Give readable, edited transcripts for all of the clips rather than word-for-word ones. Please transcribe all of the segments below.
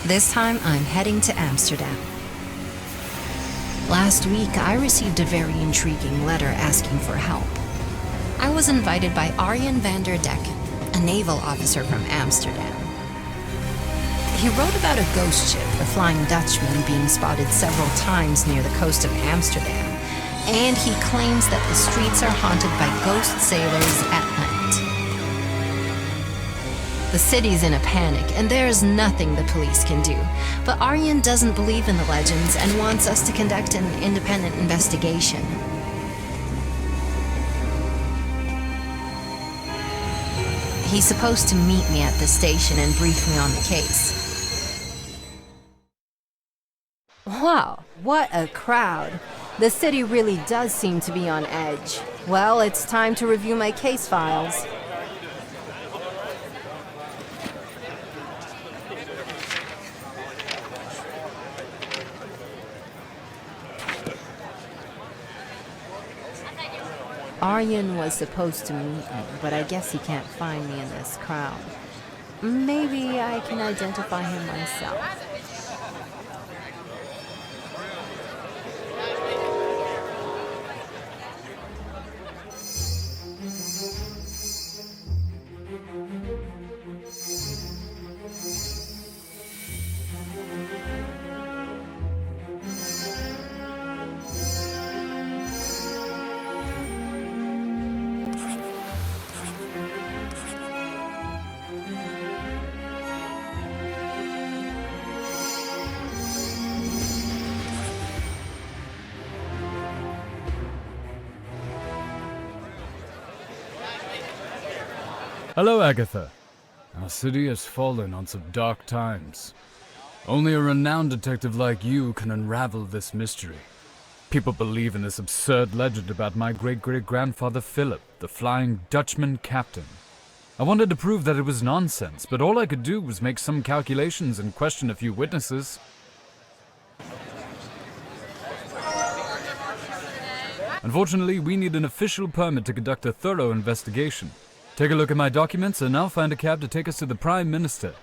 This time, I'm heading to Amsterdam. Last week, I received a very intriguing letter asking for help. I was invited by Arjen van der Decken, a naval officer from Amsterdam. He wrote about a ghost ship, the Flying Dutchman, being spotted several times near the coast of Amsterdam, and he claims that the streets are haunted by ghost sailors at night. The city's in a panic, and there's nothing the police can do. But Arjen doesn't believe in the legends and wants us to conduct an independent investigation. He's supposed to meet me at the station and brief me on the case. Wow, what a crowd. The city really does seem to be on edge. Well, it's time to review my case files. Arjen was supposed to meet me, but I guess he can't find me in this crowd. Maybe I can identify him myself. Hello, Agatha. Our city has fallen on some dark times. Only a renowned detective like you can unravel this mystery. People believe in this absurd legend about my great-great-grandfather Philip, the Flying Dutchman captain. I wanted to prove that it was nonsense, but all I could do was make some calculations and question a few witnesses. Unfortunately, we need an official permit to conduct a thorough investigation. Take a look at my documents and I'll find a cab to take us to the Prime Minister.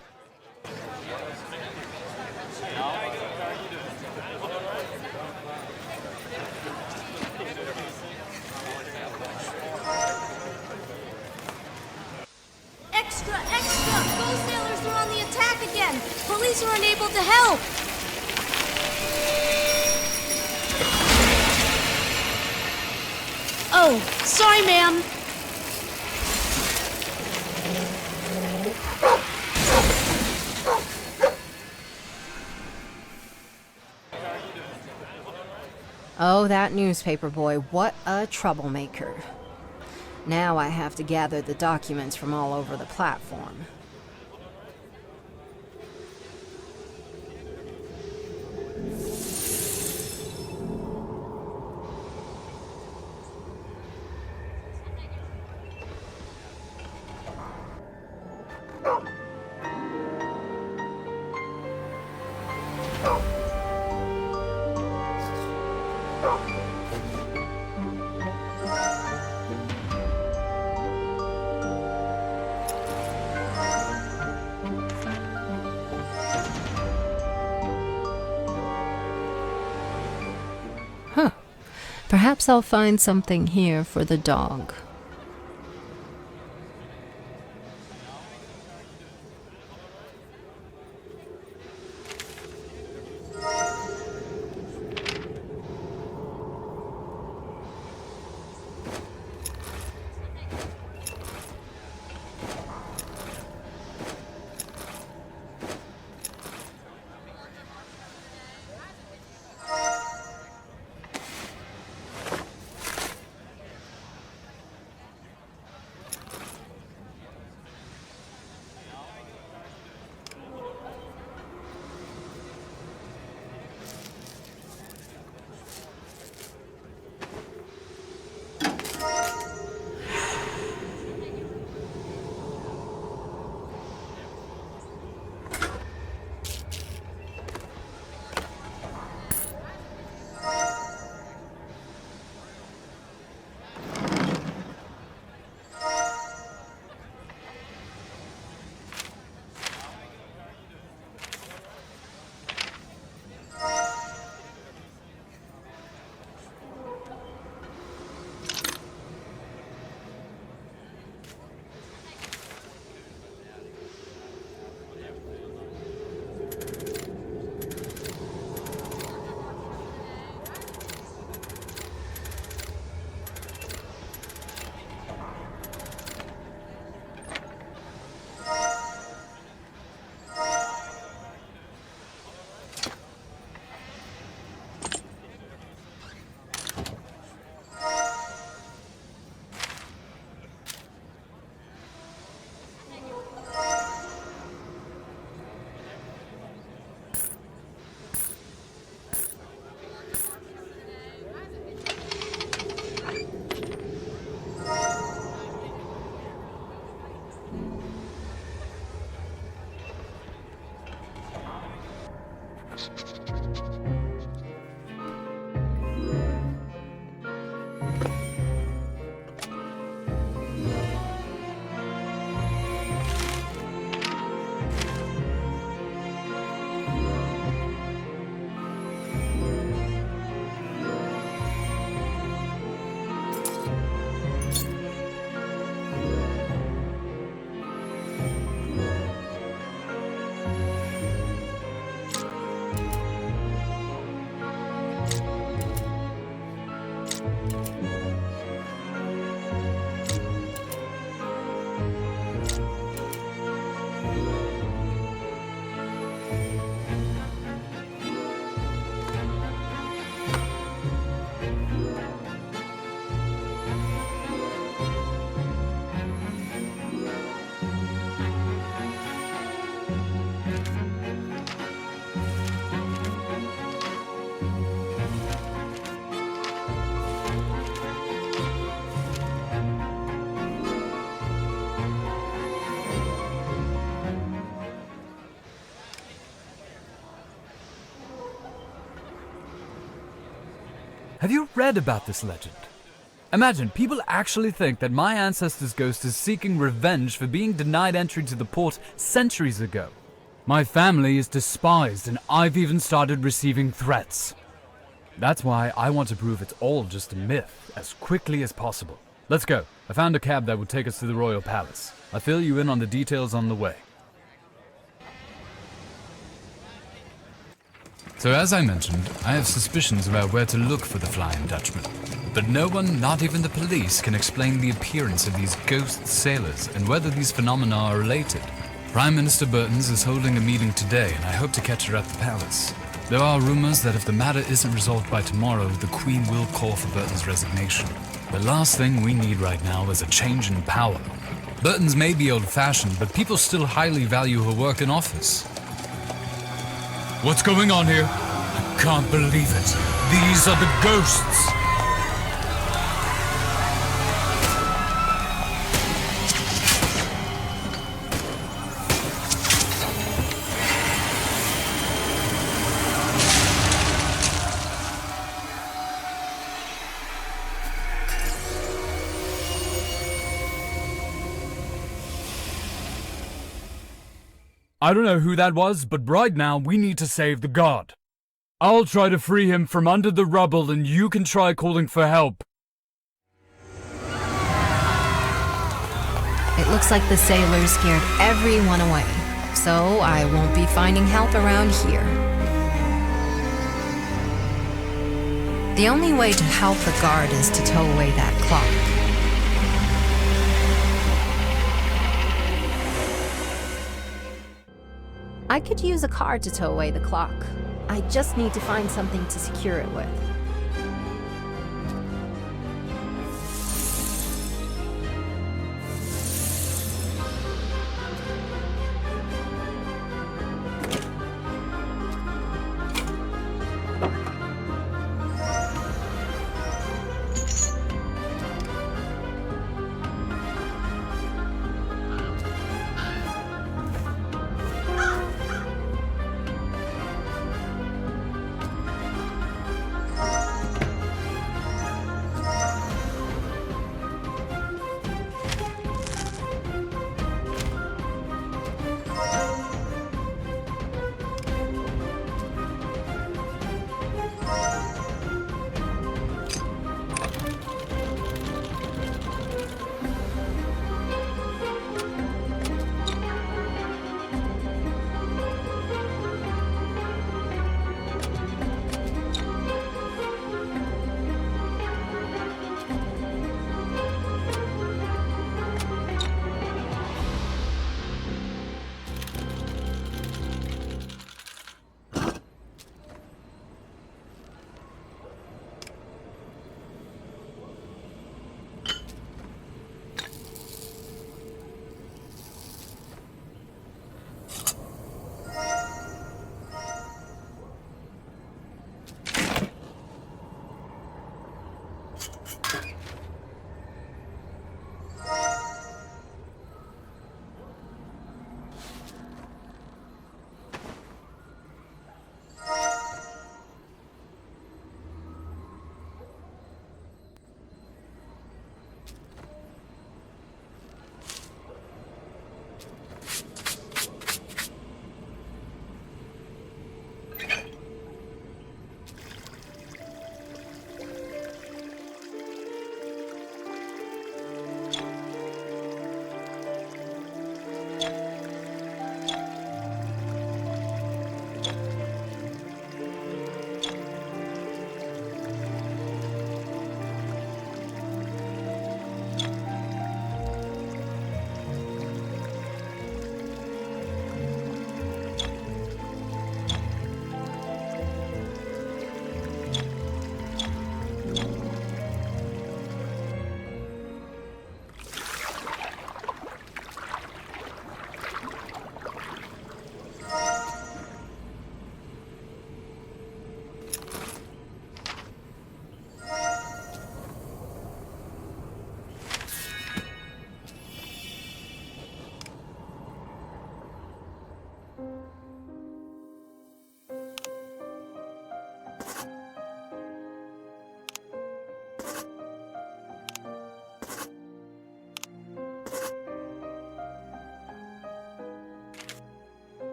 Extra! Extra! Ghost sailors are on the attack again! Police are unable to help! Oh, sorry, ma'am. Oh, that newspaper boy, what a troublemaker. Now I have to gather the documents from all over the platform. Perhaps I'll find something here for the dog. Have you read about this legend? Imagine, people actually think that my ancestor's ghost is seeking revenge for being denied entry to the port centuries ago. My family is despised, and I've even started receiving threats. That's why I want to prove it's all just a myth as quickly as possible. Let's go. I found a cab that will take us to the Royal Palace. I'll fill you in on the details on the way. So as I mentioned, I have suspicions about where to look for the Flying Dutchman. But no one, not even the police, can explain the appearance of these ghost sailors and whether these phenomena are related. Prime Minister Burtons is holding a meeting today, and I hope to catch her at the palace. There are rumors that if the matter isn't resolved by tomorrow, the Queen will call for Burton's resignation. The last thing we need right now is a change in power. Burton's may be old-fashioned, but people still highly value her work in office. What's going on here? I can't believe it. These are the ghosts! I don't know who that was, but right now we need to save the god. I'll try to free him from under the rubble, and you can try calling for help. It looks like the sailors scared everyone away, so I won't be finding help around here. The only way to help the guard is to tow away that clock. I could use a car to tow away the clock. I just need to find something to secure it with.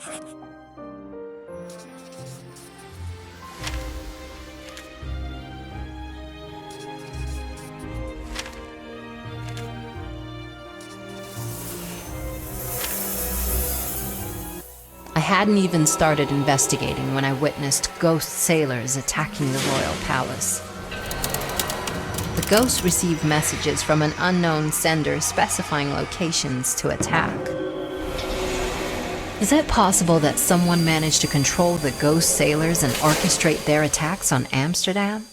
I hadn't even started investigating when I witnessed ghost sailors attacking the royal palace. The ghosts received messages from an unknown sender specifying locations to attack. Is it possible that someone managed to control the ghost sailors and orchestrate their attacks on Amsterdam?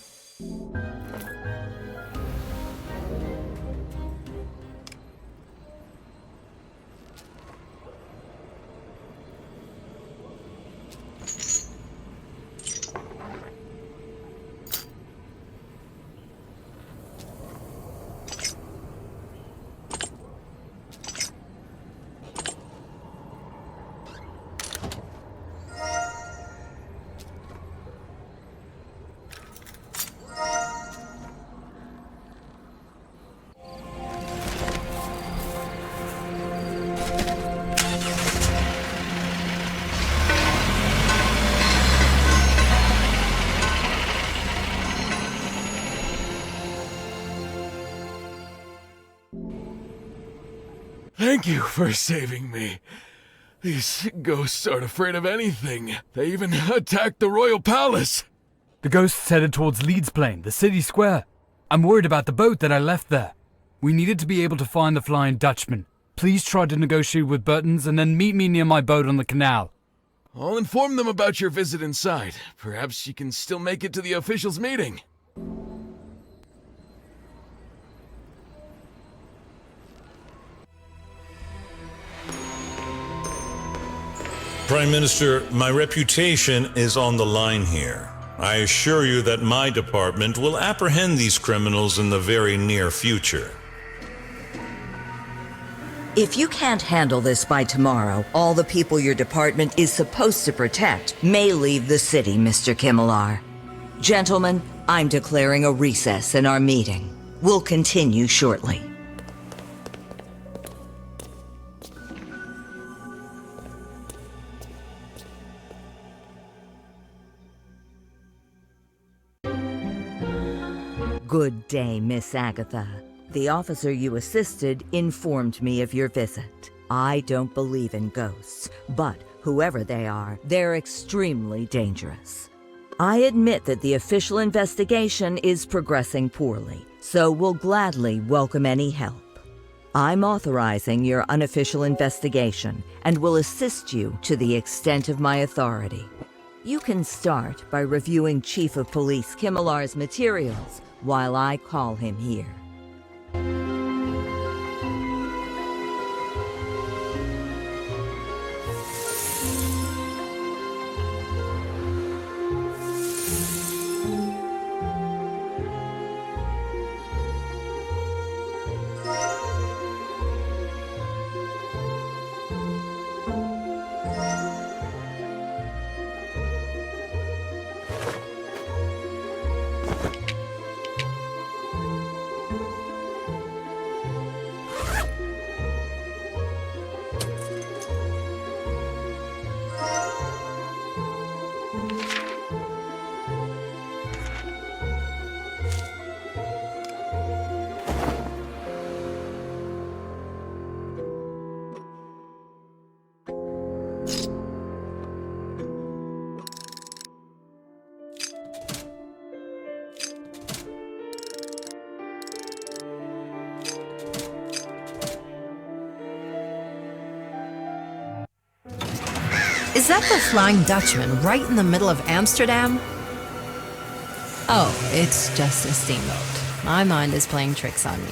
Thank you for saving me. These ghosts aren't afraid of anything. They even attacked the royal palace. The ghosts headed towards Leeds Plain, the city square. I'm worried about the boat that I left there. We needed to be able to find the Flying Dutchman. Please try to negotiate with Burton's and then meet me near my boat on the canal. I'll inform them about your visit inside. Perhaps you can still make it to the officials' meeting. Prime Minister, my reputation is on the line here. I assure you that my department will apprehend these criminals in the very near future. If you can't handle this by tomorrow, all the people your department is supposed to protect may leave the city, Mr. Kimmelar. Gentlemen, I'm declaring a recess in our meeting. We'll continue shortly. Good day, Miss Agatha. The officer you assisted informed me of your visit. I don't believe in ghosts, but whoever they are, they're extremely dangerous. I admit that the official investigation is progressing poorly, so we'll gladly welcome any help. I'm authorizing your unofficial investigation and will assist you to the extent of my authority. You can start by reviewing Chief of Police Kimmelar's materials while I call him here. Is that the Flying Dutchman right in the middle of Amsterdam? Oh, it's just a steamboat. My mind is playing tricks on me.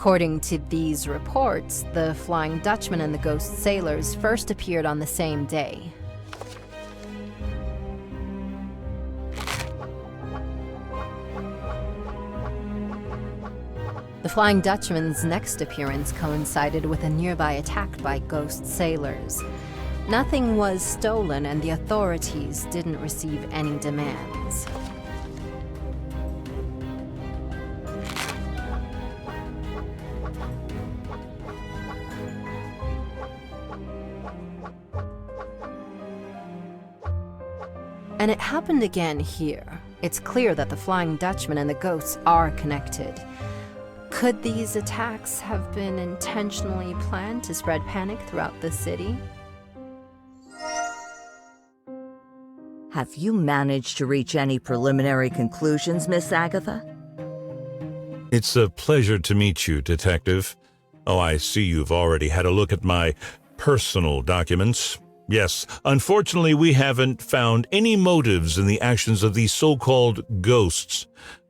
According to these reports, the Flying Dutchman and the Ghost Sailors first appeared on the same day. The Flying Dutchman's next appearance coincided with a nearby attack by ghost sailors. Nothing was stolen, and the authorities didn't receive any demands. And it happened again here. It's clear that the Flying Dutchman and the ghosts are connected. Could these attacks have been intentionally planned to spread panic throughout the city? Have you managed to reach any preliminary conclusions, Miss Agatha? It's a pleasure to meet you, Detective. Oh, I see you've already had a look at my personal documents. Yes, unfortunately, we haven't found any motives in the actions of these so-called ghosts,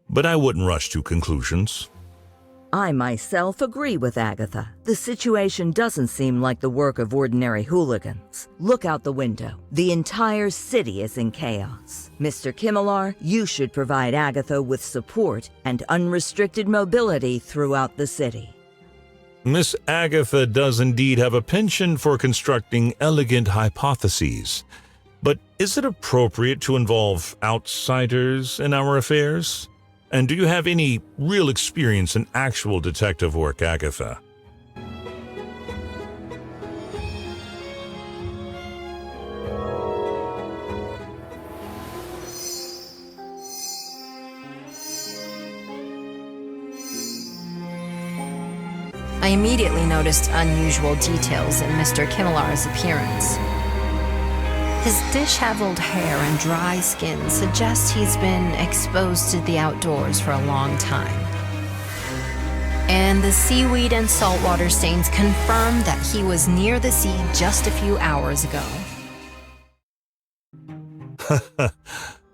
but I wouldn't rush to conclusions. I myself agree with Agatha. The situation doesn't seem like the work of ordinary hooligans. Look out the window. The entire city is in chaos. Mr. Kimmelar, you should provide Agatha with support and unrestricted mobility throughout the city. Miss Agatha does indeed have a penchant for constructing elegant hypotheses. But is it appropriate to involve outsiders in our affairs? And do you have any real experience in actual detective work, Agatha? I immediately noticed unusual details in Mr. Kimmelar's appearance. His disheveled hair and dry skin suggest he's been exposed to the outdoors for a long time. And the seaweed and saltwater stains confirm that he was near the sea just a few hours ago.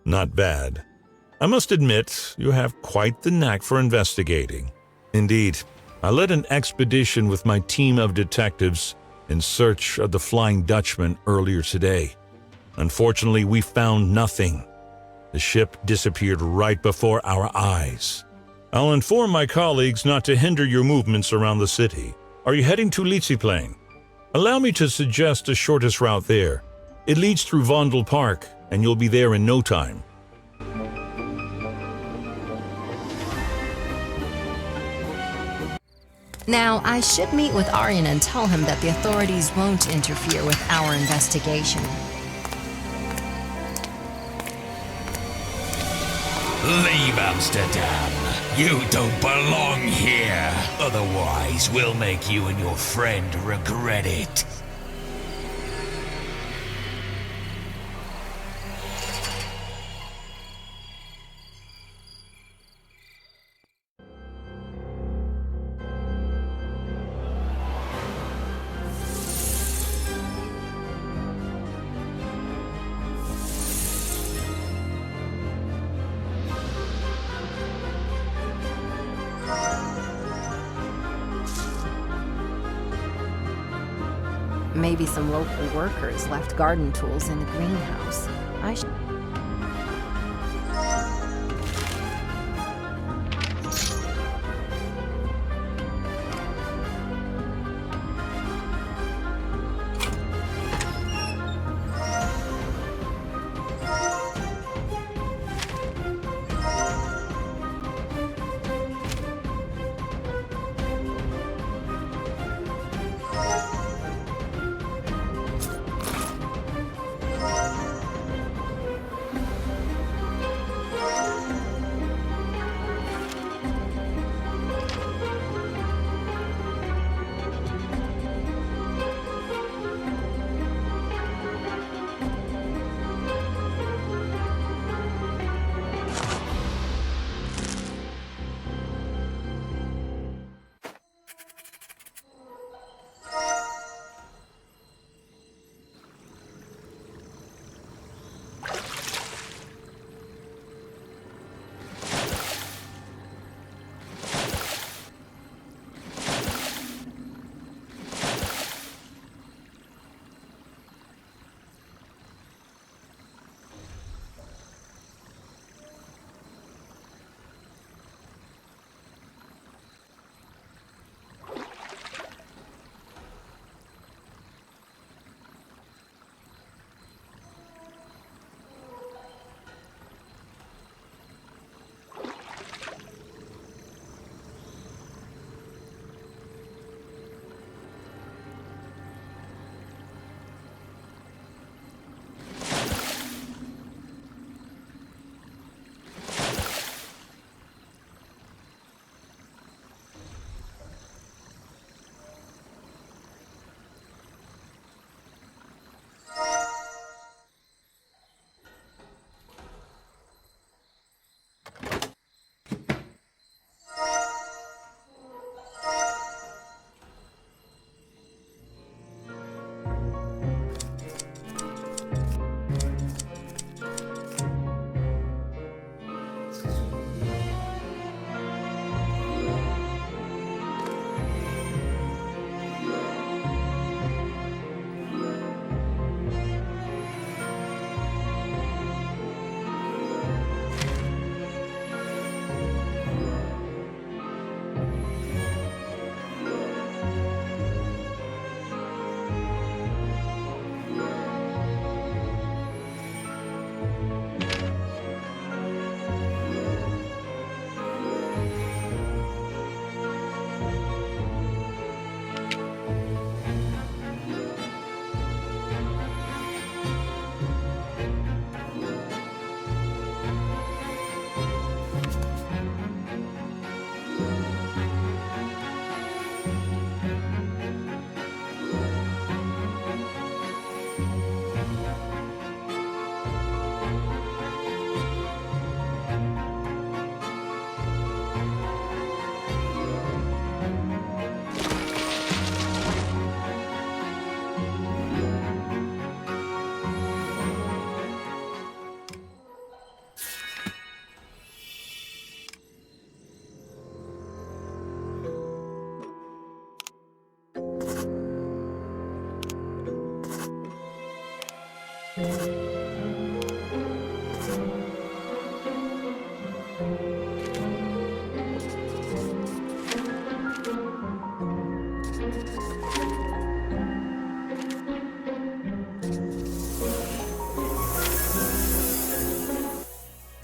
Not bad. I must admit, you have quite the knack for investigating. Indeed, I led an expedition with my team of detectives in search of the Flying Dutchman earlier today. Unfortunately, we found nothing. The ship disappeared right before our eyes. I'll inform my colleagues not to hinder your movements around the city. Are you heading to Lietzieplein? Allow me to suggest the shortest route there. It leads through Vondelpark, and you'll be there in no time. Now, I should meet with Arjen and tell him that the authorities won't interfere with our investigation. Leave Amsterdam. You don't belong here. Otherwise, we'll make you and your friend regret it. Maybe some local workers left garden tools in the greenhouse.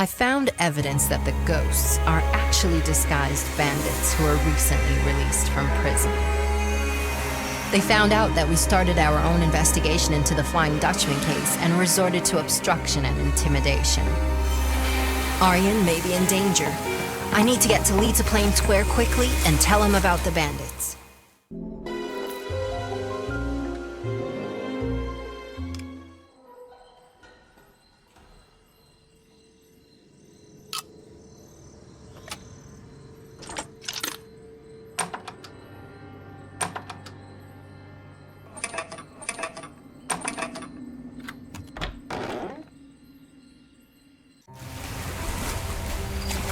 I found evidence that the ghosts are actually disguised bandits who were recently released from prison. They found out that we started our own investigation into the Flying Dutchman case and resorted to obstruction and intimidation. Aryan may be in danger. I need to get to Lita Plain Square quickly and tell him about the bandits.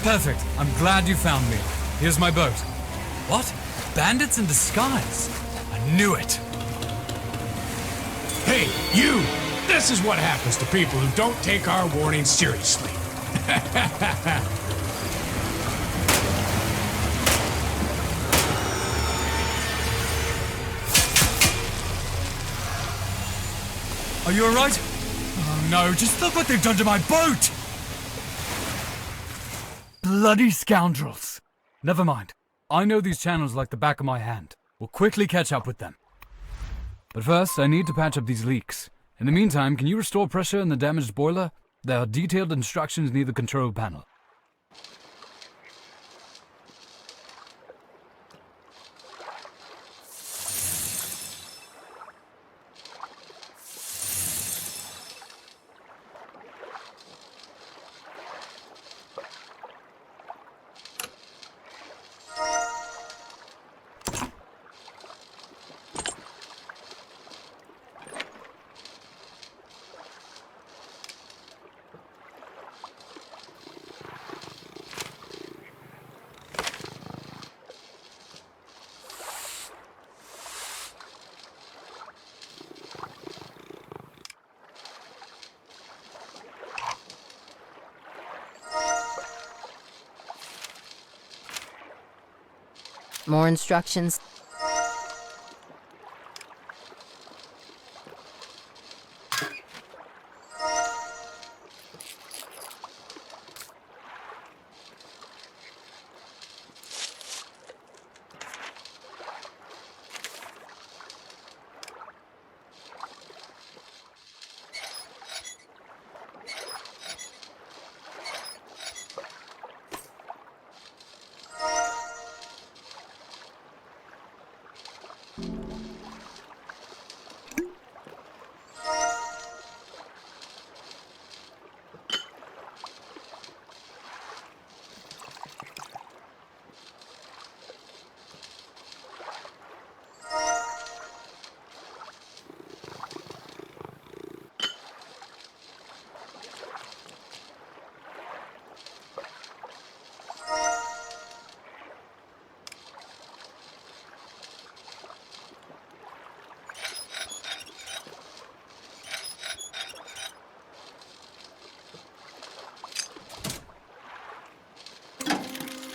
Perfect. I'm glad you found me. Here's my boat. What? Bandits in disguise? I knew it. Hey, you! This is what happens to people who don't take our warning seriously. Are you alright? Oh no, just look what they've done to my boat! Bloody scoundrels! Never mind. I know these channels like the back of my hand. We'll quickly catch up with them. But first, I need to patch up these leaks. In the meantime, can you restore pressure in the damaged boiler? There are detailed instructions near the control panel. More instructions?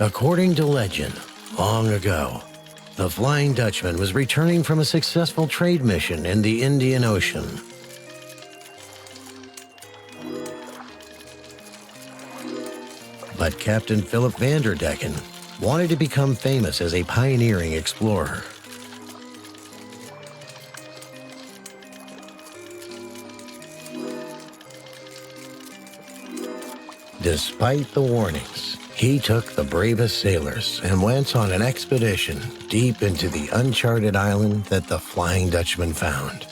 According to legend, long ago, the Flying Dutchman was returning from a successful trade mission in the Indian Ocean. But Captain Philip Vanderdecken wanted to become famous as a pioneering explorer. Despite the warnings, he took the bravest sailors and went on an expedition deep into the uncharted island that the Flying Dutchman found.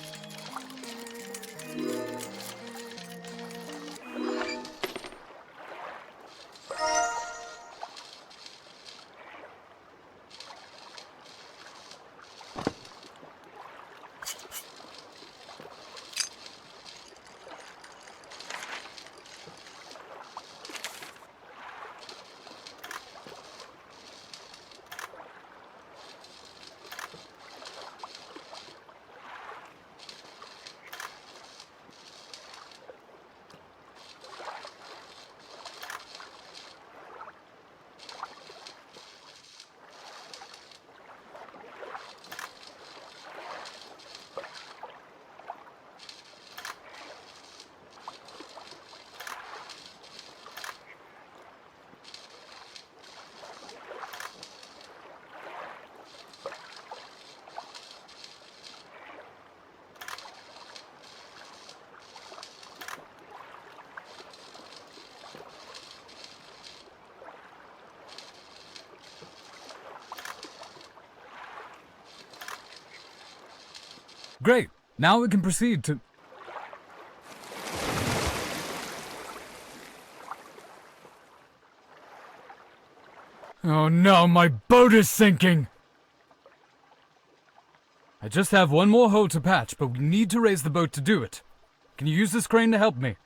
Great. Now we can proceed to... Oh no, my boat is sinking! I just have one more hole to patch, but we need to raise the boat to do it. Can you use this crane to help me?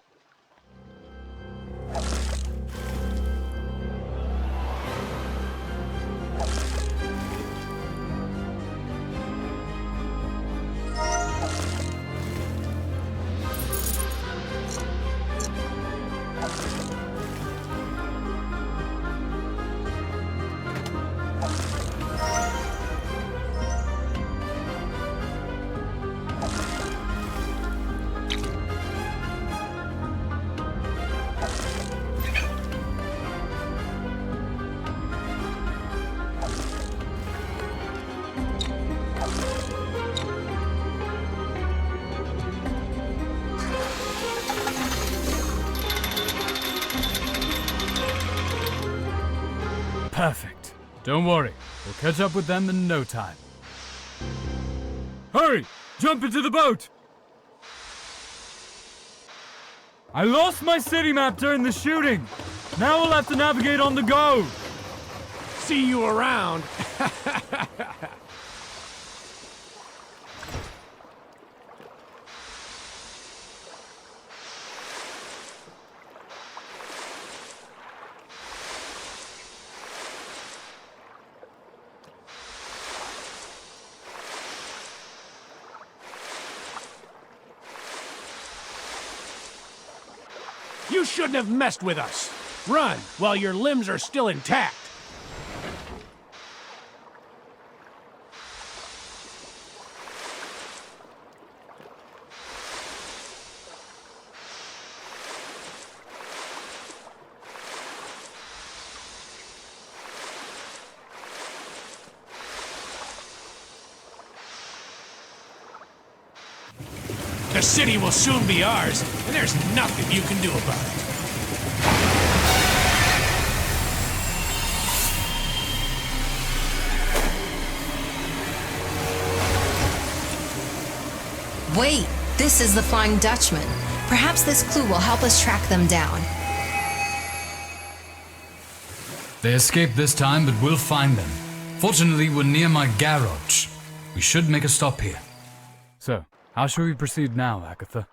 Perfect. Don't worry. We'll catch up with them in no time. Hurry! Jump into the boat! I lost my city map during the shooting. Now we'll have to navigate on the go. See you around. You shouldn't have messed with us. Run while your limbs are still intact. The city will soon be ours, and there's nothing you can do about it. Wait, this is the Flying Dutchman. Perhaps this clue will help us track them down. They escaped this time, but we'll find them. Fortunately, we're near my garage. We should make a stop here. So, how shall we proceed now, Agatha?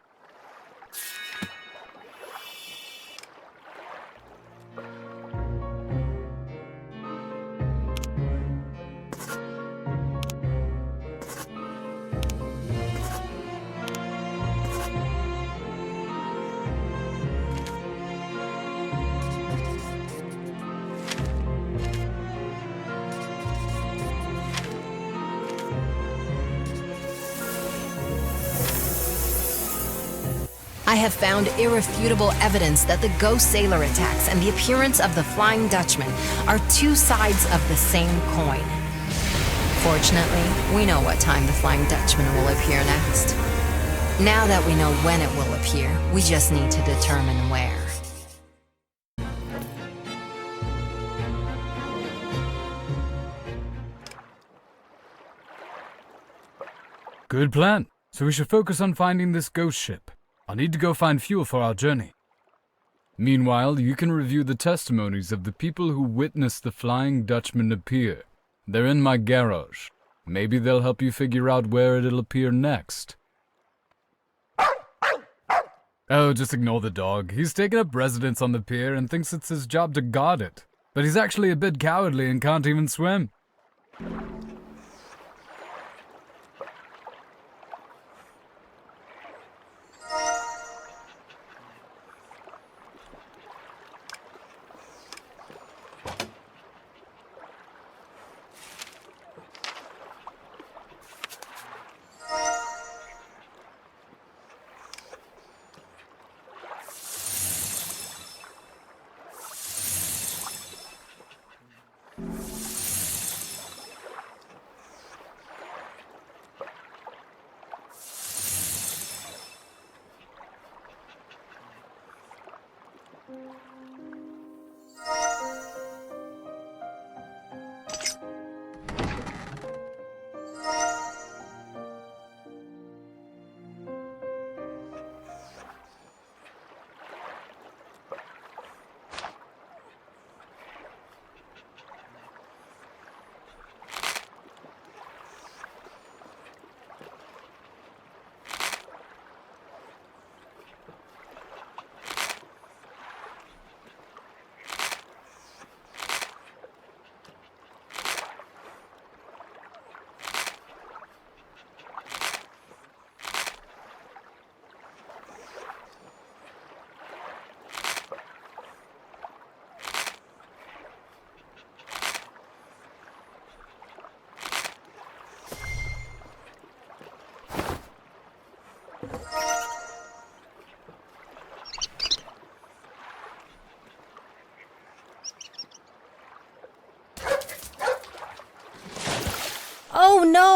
I have found irrefutable evidence that the ghost sailor attacks and the appearance of the Flying Dutchman are two sides of the same coin. Fortunately, we know what time the Flying Dutchman will appear next. Now that we know when it will appear, we just need to determine where. Good plan. So we should focus on finding this ghost ship. I'll need to go find fuel for our journey. Meanwhile, you can review the testimonies of the people who witnessed the Flying Dutchman appear. They're in my garage. Maybe they'll help you figure out where it'll appear next. Oh, just ignore the dog. He's taken up residence on the pier and thinks it's his job to guard it. But he's actually a bit cowardly and can't even swim.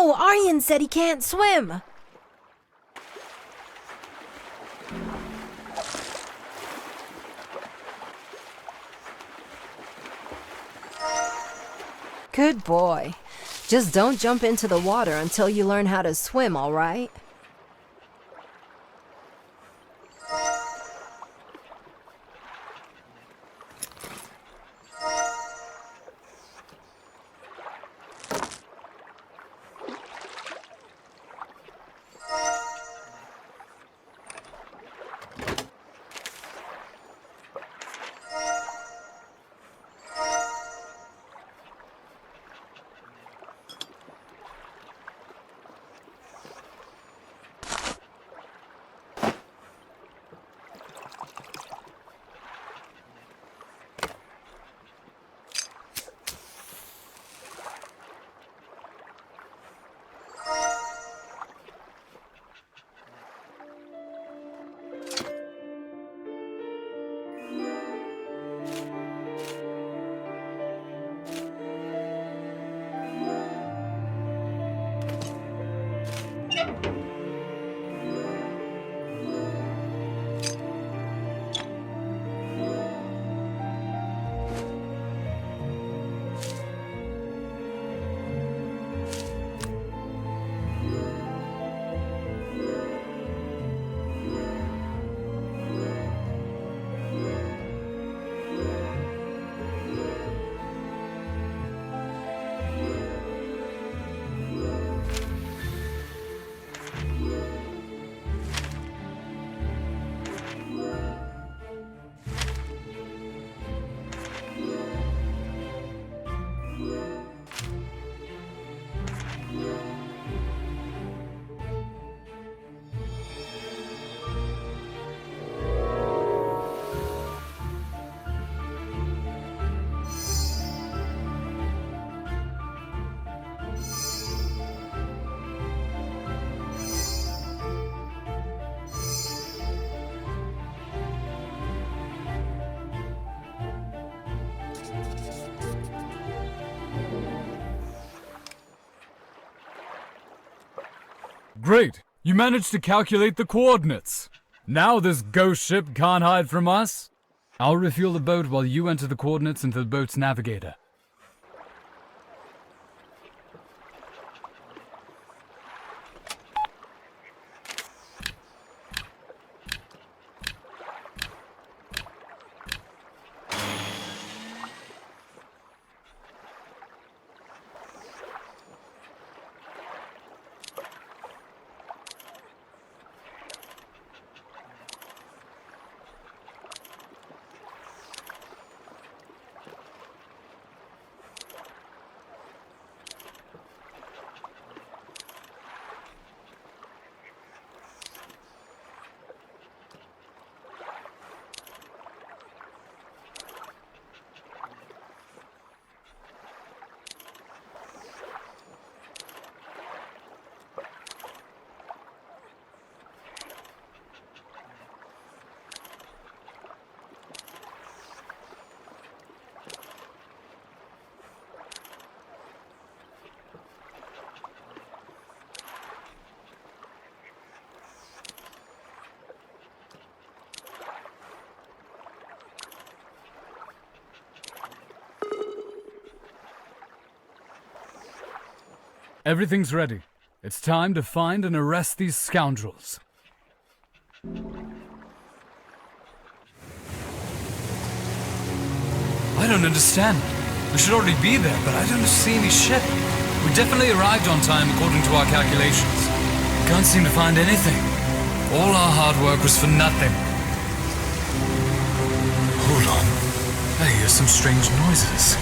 No! Aryan said he can't swim! Good boy. Just don't jump into the water until you learn how to swim, all right? Great! You managed to calculate the coordinates. Now this ghost ship can't hide from us. I'll refuel the boat while you enter the coordinates into the boat's navigator. Everything's ready. It's time to find and arrest these scoundrels. I don't understand. We should already be there, but I don't see any ship. We definitely arrived on time according to our calculations. Can't seem to find anything. All our hard work was for nothing. Hold on. I hear some strange noises.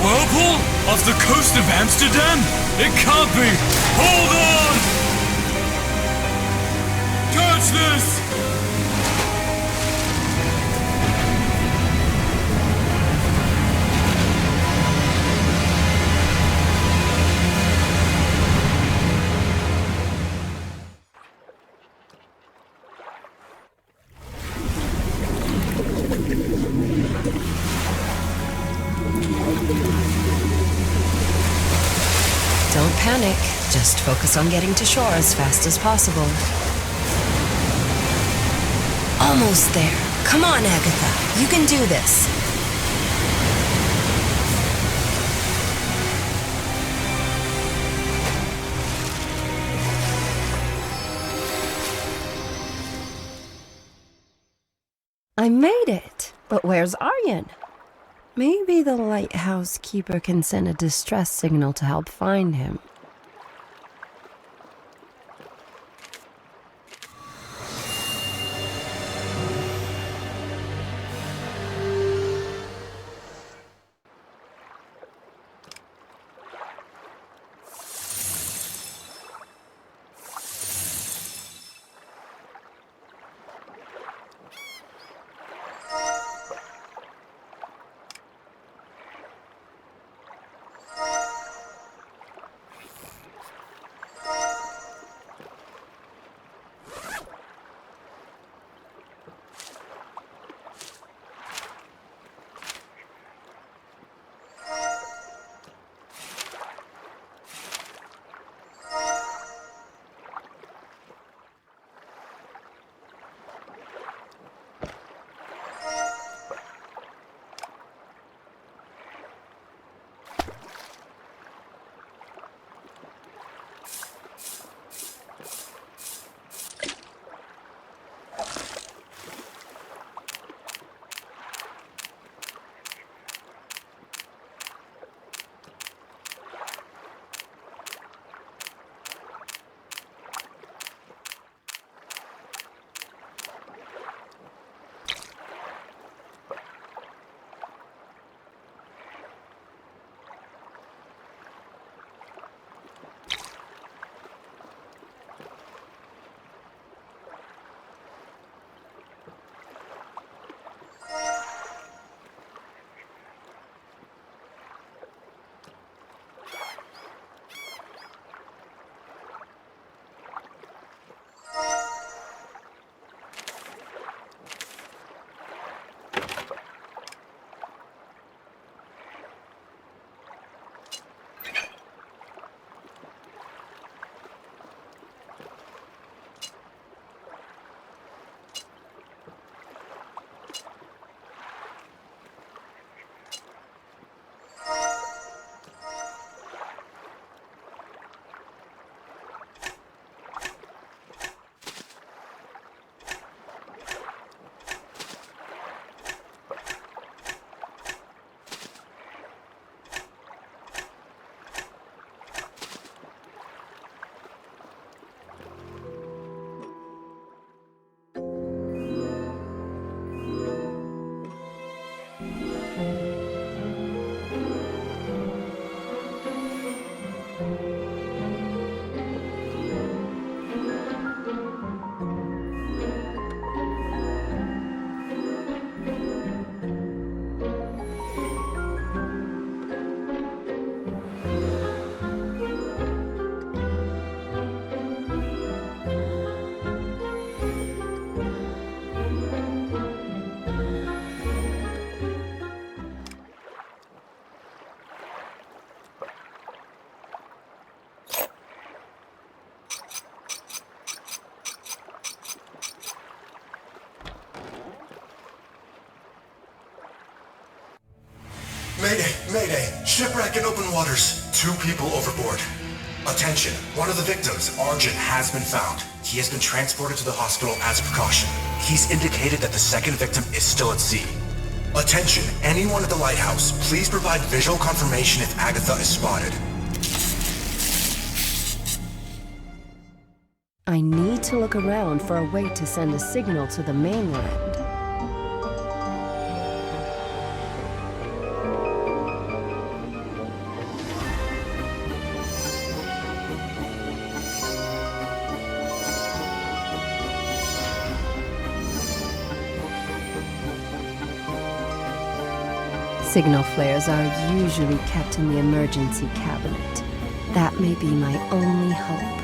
Whirlpool? Off the coast of Amsterdam? It can't be! Hold on! Catch this! panic. Just focus on getting to shore as fast as possible. Almost there. Come on, Agatha. You can do this. I made it. But where's Arjen? Maybe the lighthouse keeper can send a distress signal to help find him. Mayday! Mayday! Shipwreck in open waters. 2 people overboard. Attention! One of the victims, Arjen, has been found. He has been transported to the hospital as a precaution. He's indicated that the second victim is still at sea. Attention! Anyone at the lighthouse, please provide visual confirmation if Agatha is spotted. I need to look around for a way to send a signal to the mainland. Signal flares are usually kept in the emergency cabinet. That may be my only hope.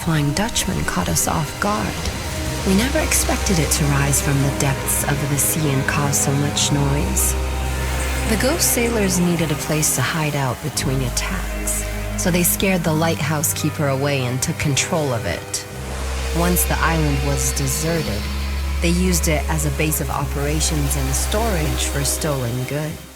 Flying Dutchman caught us off guard. We never expected it to rise from the depths of the sea and cause so much noise. The ghost sailors needed a place to hide out between attacks, so they scared the lighthouse keeper away and took control of it. Once the island was deserted, they used it as a base of operations and storage for stolen goods.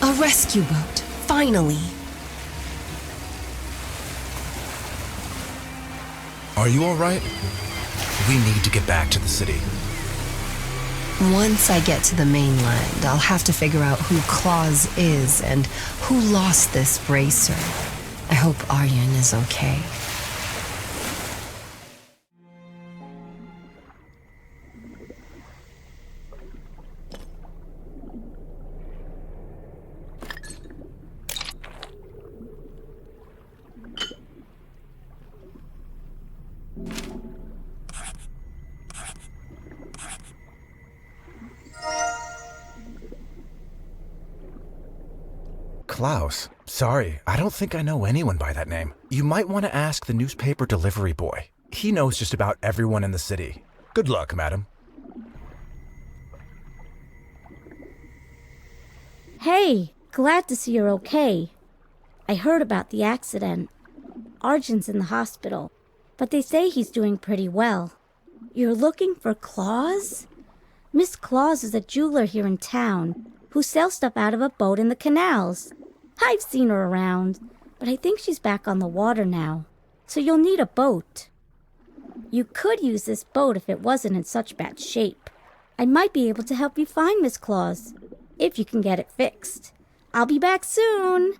A rescue boat, finally. Are you alright? We need to get back to the city. Once I get to the mainland, I'll have to figure out who Claus is and who lost this bracer. I hope Aryan is okay. Claus. Sorry, I don't think I know anyone by that name. You might want to ask the newspaper delivery boy. He knows just about everyone in the city. Good luck, madam. Hey, Glad to see you're okay. I heard about the accident. Arjun's in the hospital, but they say he's doing pretty well. You're looking for Claus? Miss Claus is a jeweler here in town who sells stuff out of a boat in the canals. I've seen her around, but I think she's back on the water now, so you'll need a boat. You could use this boat if it wasn't in such bad shape. I might be able to help you find Miss Claus, if you can get it fixed. I'll be back soon.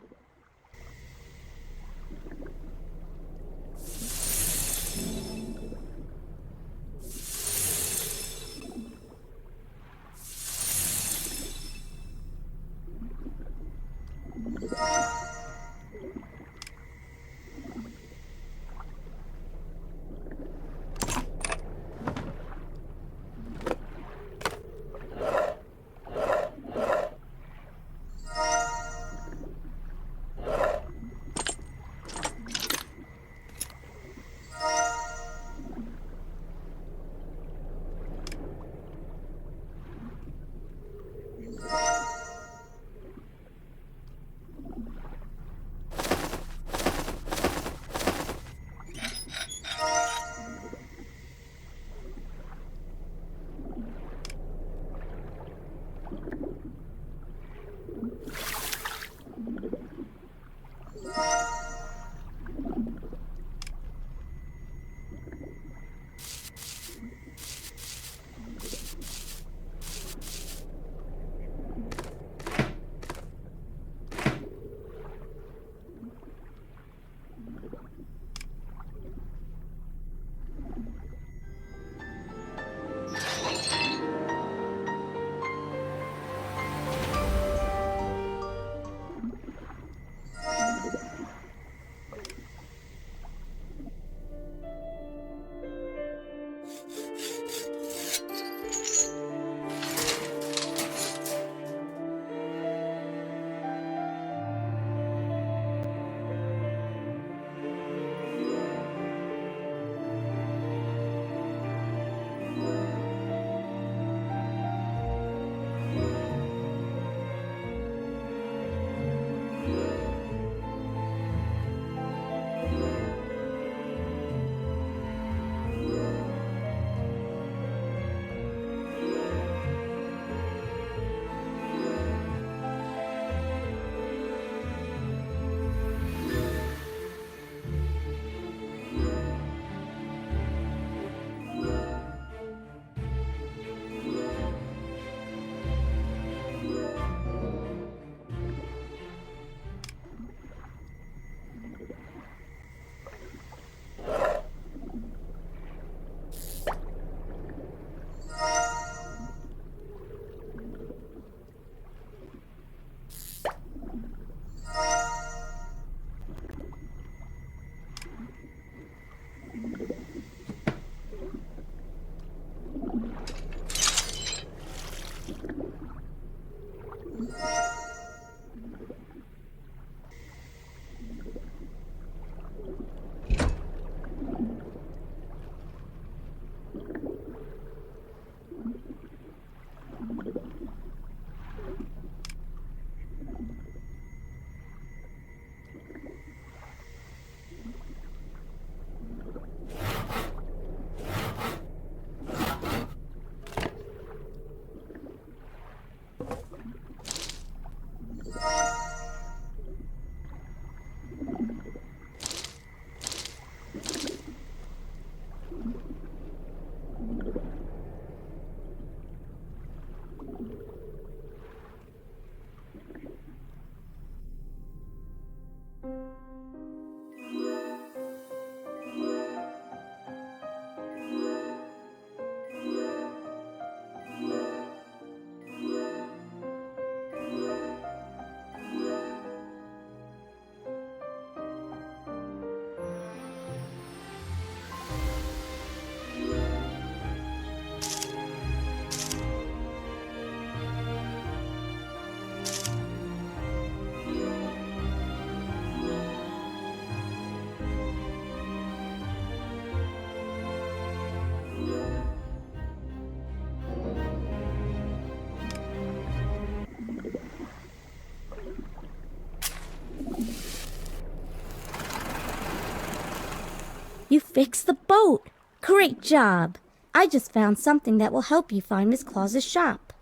You fixed the boat! Great job! I just found something that will help you find Miss Claus's shop.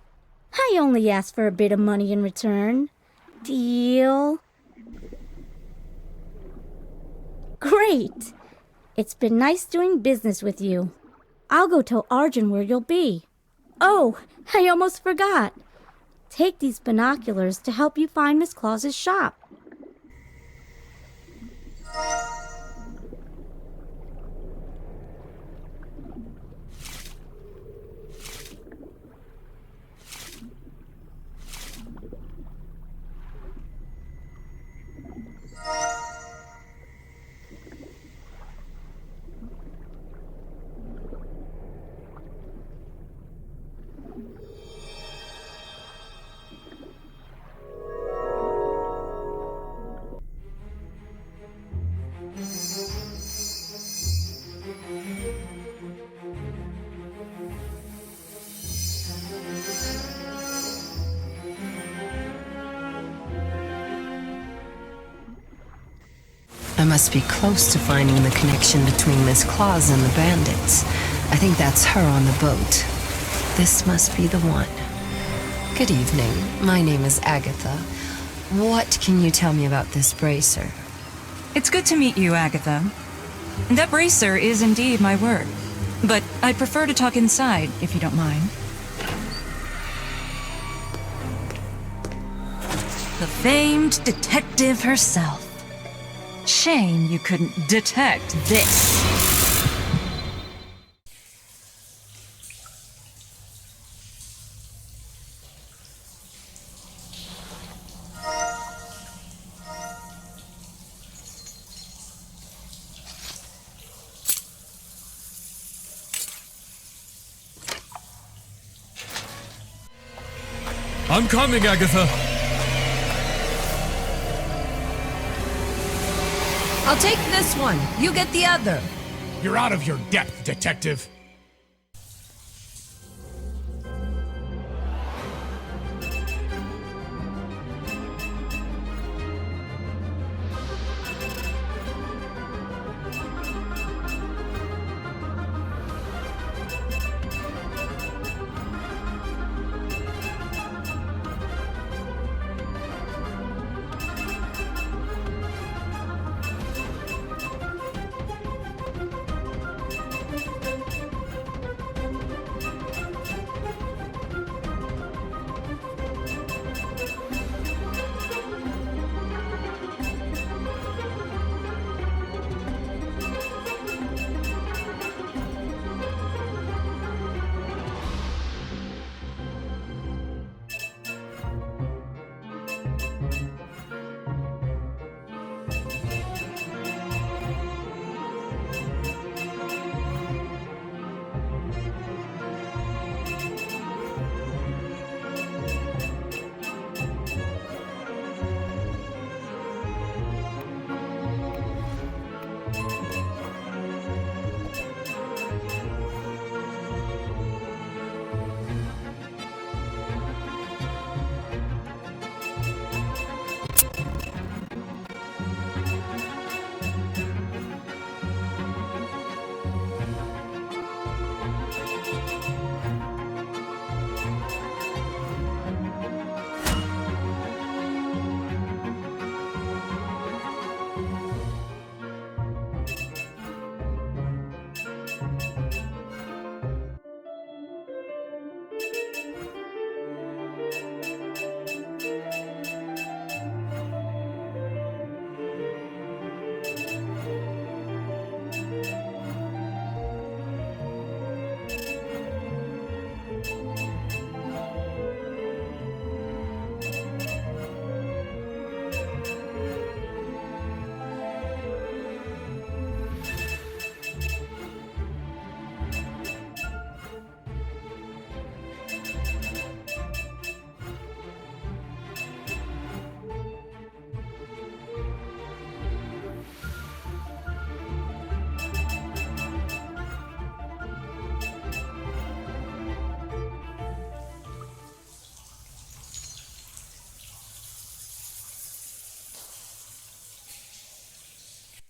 I only asked for a bit of money in return. Deal? Great! It's been nice doing business with you. I'll go tell Arjun where you'll be. Oh, I almost forgot. Take these binoculars to help you find Miss Claus's shop. I must be close to finding the connection between Miss Claus and the bandits. I think that's her on the boat. This must be the one. Good evening. My name is Agatha. What can you tell me about this bracer? It's good to meet you, Agatha. That bracer is indeed my work, but I'd prefer to talk inside, if you don't mind. The famed detective herself. Shame you couldn't detect this. I'm coming, Agatha. I'll take this one. You get the other. You're out of your depth, detective.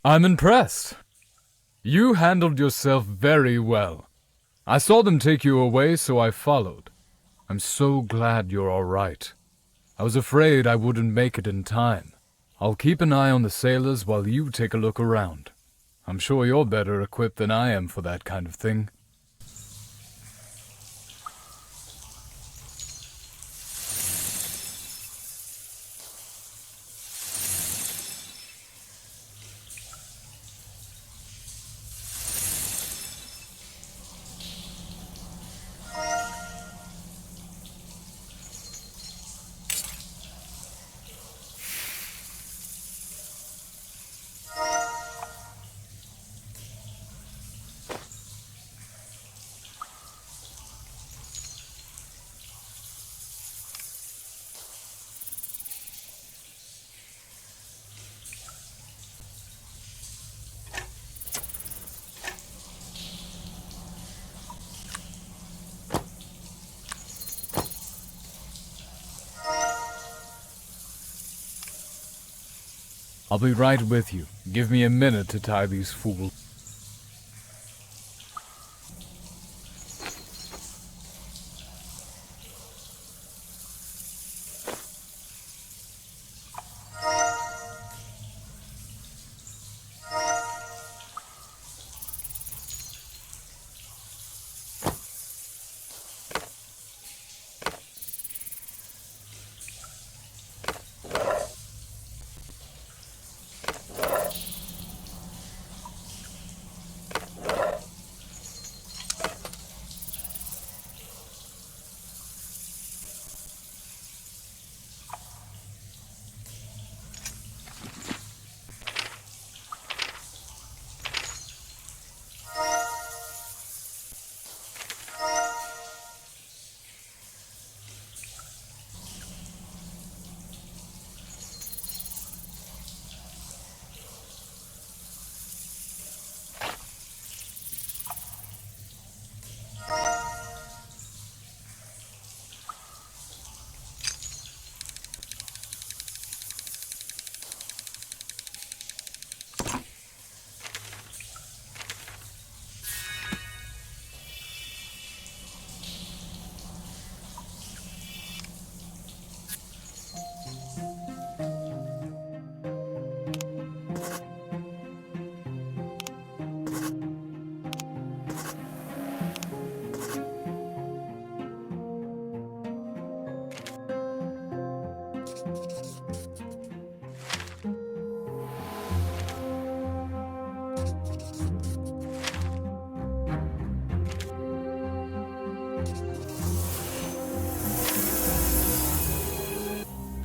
I'm impressed. You handled yourself very well. I saw them take you away, so I followed. I'm so glad you're all right. I was afraid I wouldn't make it in time. I'll keep an eye on the sailors while you take a look around. I'm sure you're better equipped than I am for that kind of thing. I'll be right with you. Give me a minute to tie these fools.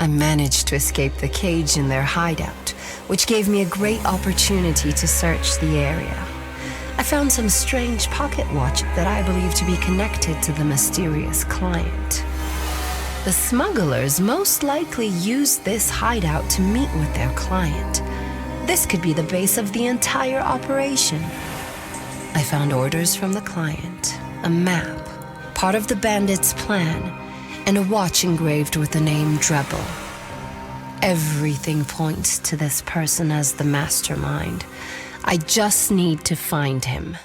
I managed to escape the cage in their hideout, which gave me a great opportunity to search the area. I found some strange pocket watch that I believe to be connected to the mysterious client. The smugglers most likely used this hideout to meet with their client. This could be the base of the entire operation. I found orders from the client, a map, part of the bandits' plan, and a watch engraved with the name Drebbel. Everything points to this person as the mastermind. I just need to find him.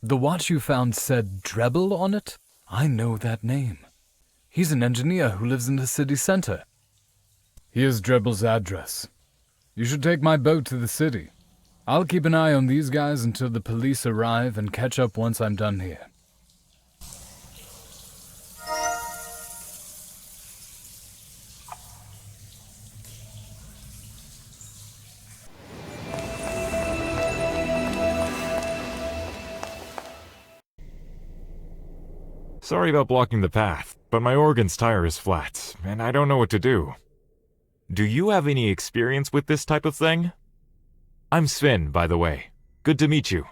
The watch you found said Drebbel on it? I know that name. He's an engineer who lives in the city center. Here's Drebbel's address. You should take my boat to the city. I'll keep an eye on these guys until the police arrive and catch up once I'm done here. Sorry about blocking the path, but my organ's tire is flat, and I don't know what to do. Do you have any experience with this type of thing? I'm Sven, by the way. Good to meet you.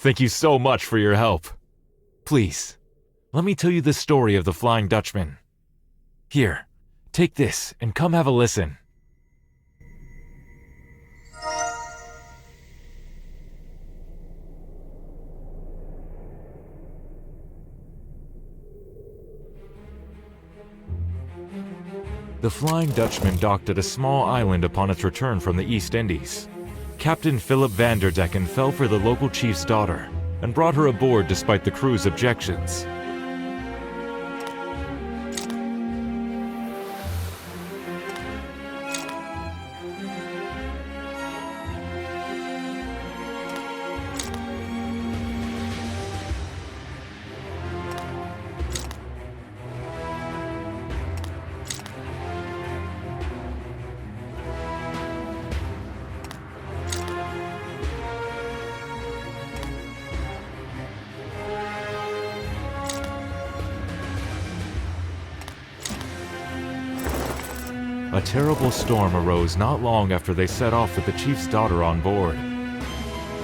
Thank you so much for your help. Please, let me tell you the story of the Flying Dutchman. Here, take this and come have a listen. The Flying Dutchman docked at a small island upon its return from the East Indies. Captain Philip Vanderdecken fell for the local chief's daughter and brought her aboard despite the crew's objections. A terrible storm arose not long after they set off with the chief's daughter on board.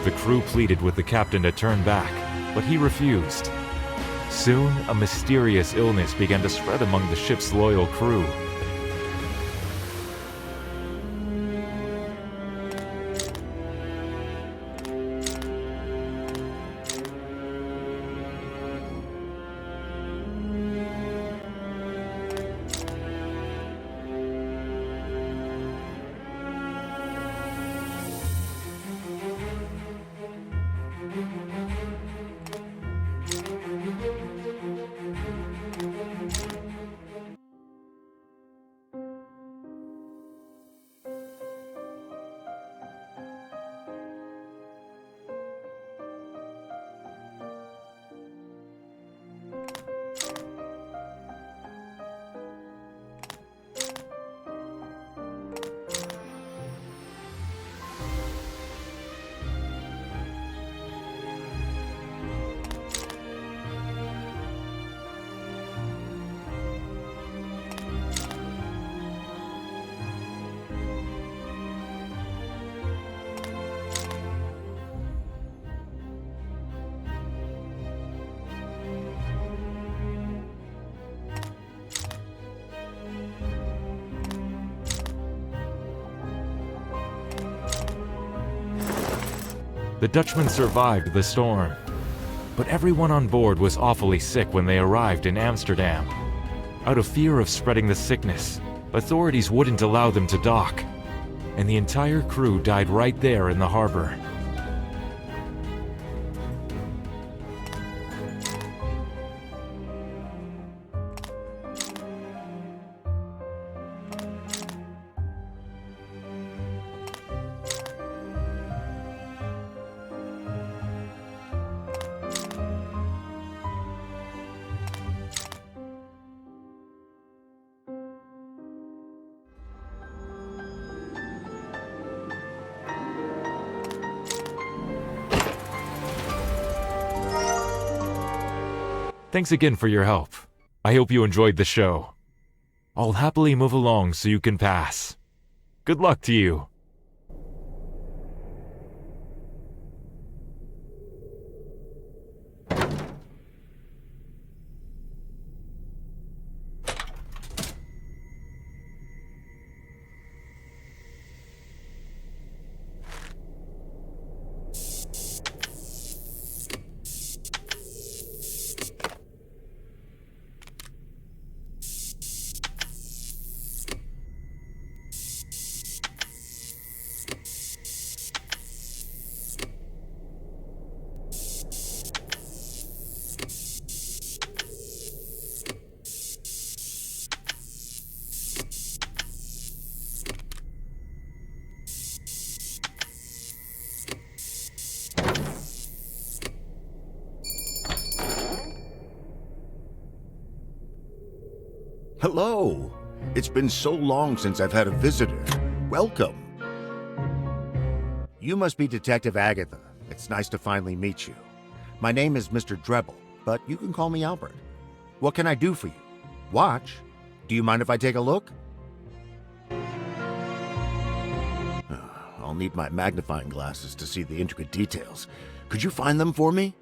The crew pleaded with the captain to turn back, but he refused. Soon, a mysterious illness began to spread among the ship's loyal crew. The Dutchman survived the storm, but everyone on board was awfully sick when they arrived in Amsterdam. Out of fear of spreading the sickness, authorities wouldn't allow them to dock, and the entire crew died right there in the harbor. Thanks again for your help. I hope you enjoyed the show. I'll happily move along so you can pass. Good luck to you. Hello! It's been so long since I've had a visitor. Welcome. You must be Detective Agatha. It's nice to finally meet you. My name is Mr. Drebbel, but you can call me Albert. What can I do for you? Watch? Do you mind if I take a look? I'll need my magnifying glasses to see the intricate details, Could you find them for me?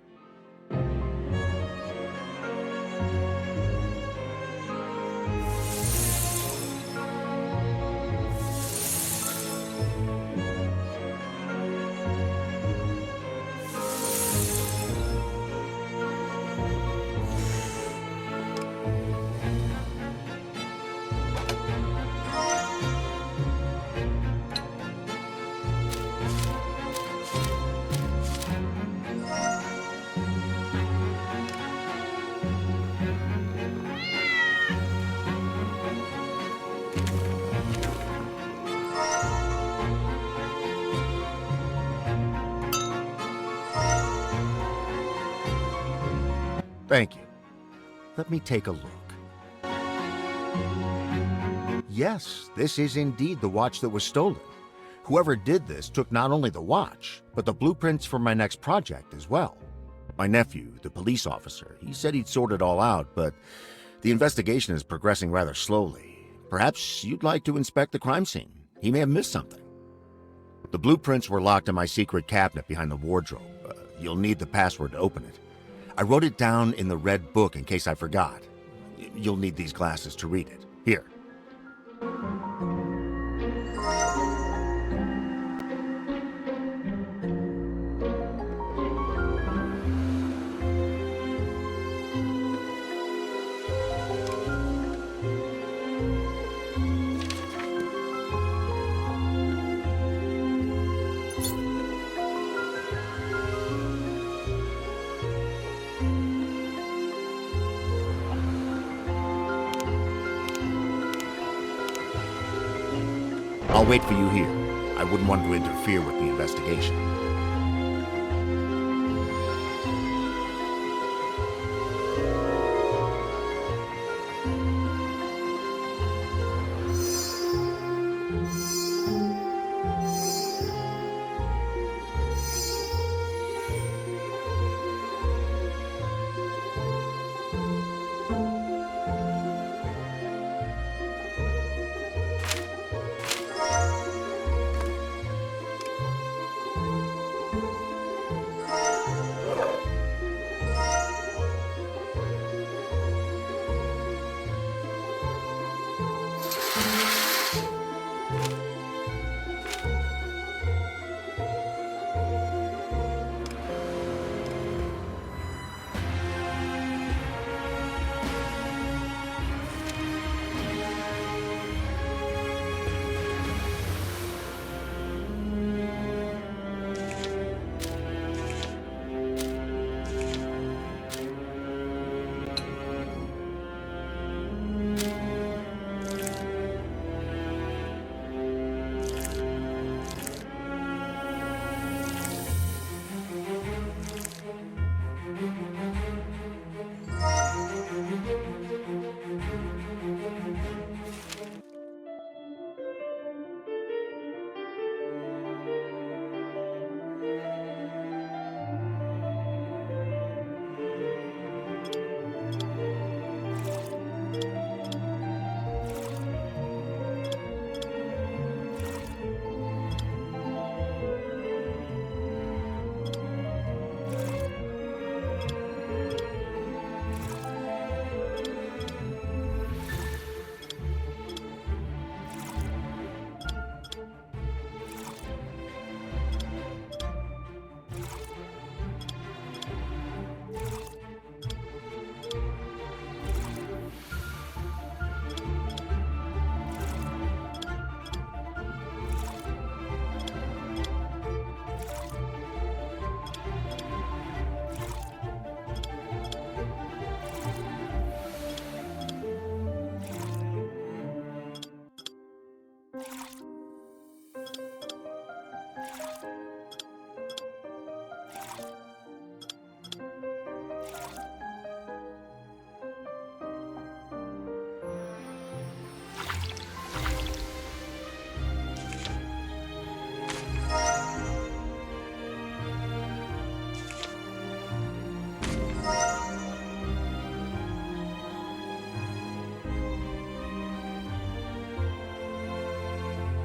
Thank you. Let me take a look. Yes, this is indeed the watch that was stolen. Whoever did this took not only the watch, but the blueprints for my next project as well. My nephew, the police officer, he said he'd sort it all out, but the investigation is progressing rather slowly. Perhaps you'd like to inspect the crime scene. He may have missed something. The blueprints were locked in my secret cabinet behind the wardrobe. You'll need the password to open it. I wrote it down in the red book in case I forgot. You'll need these glasses to read it. Here. I'll wait for you here. I wouldn't want to interfere with the investigation.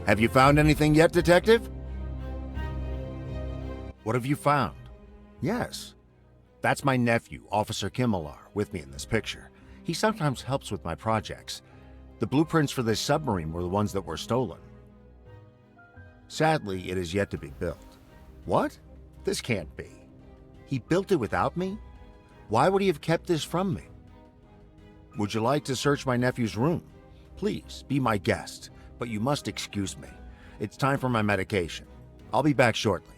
Have you found anything yet, Detective? What have you found? Yes. That's my nephew, Officer Kimmelar, with me in this picture. He sometimes helps with my projects. The blueprints for this submarine were the ones that were stolen. Sadly, it is yet to be built. What? This can't be. He built it without me? Why would he have kept this from me? Would you like to search my nephew's room? Please, be my guest, but you must excuse me. It's time for my medication. I'll be back shortly.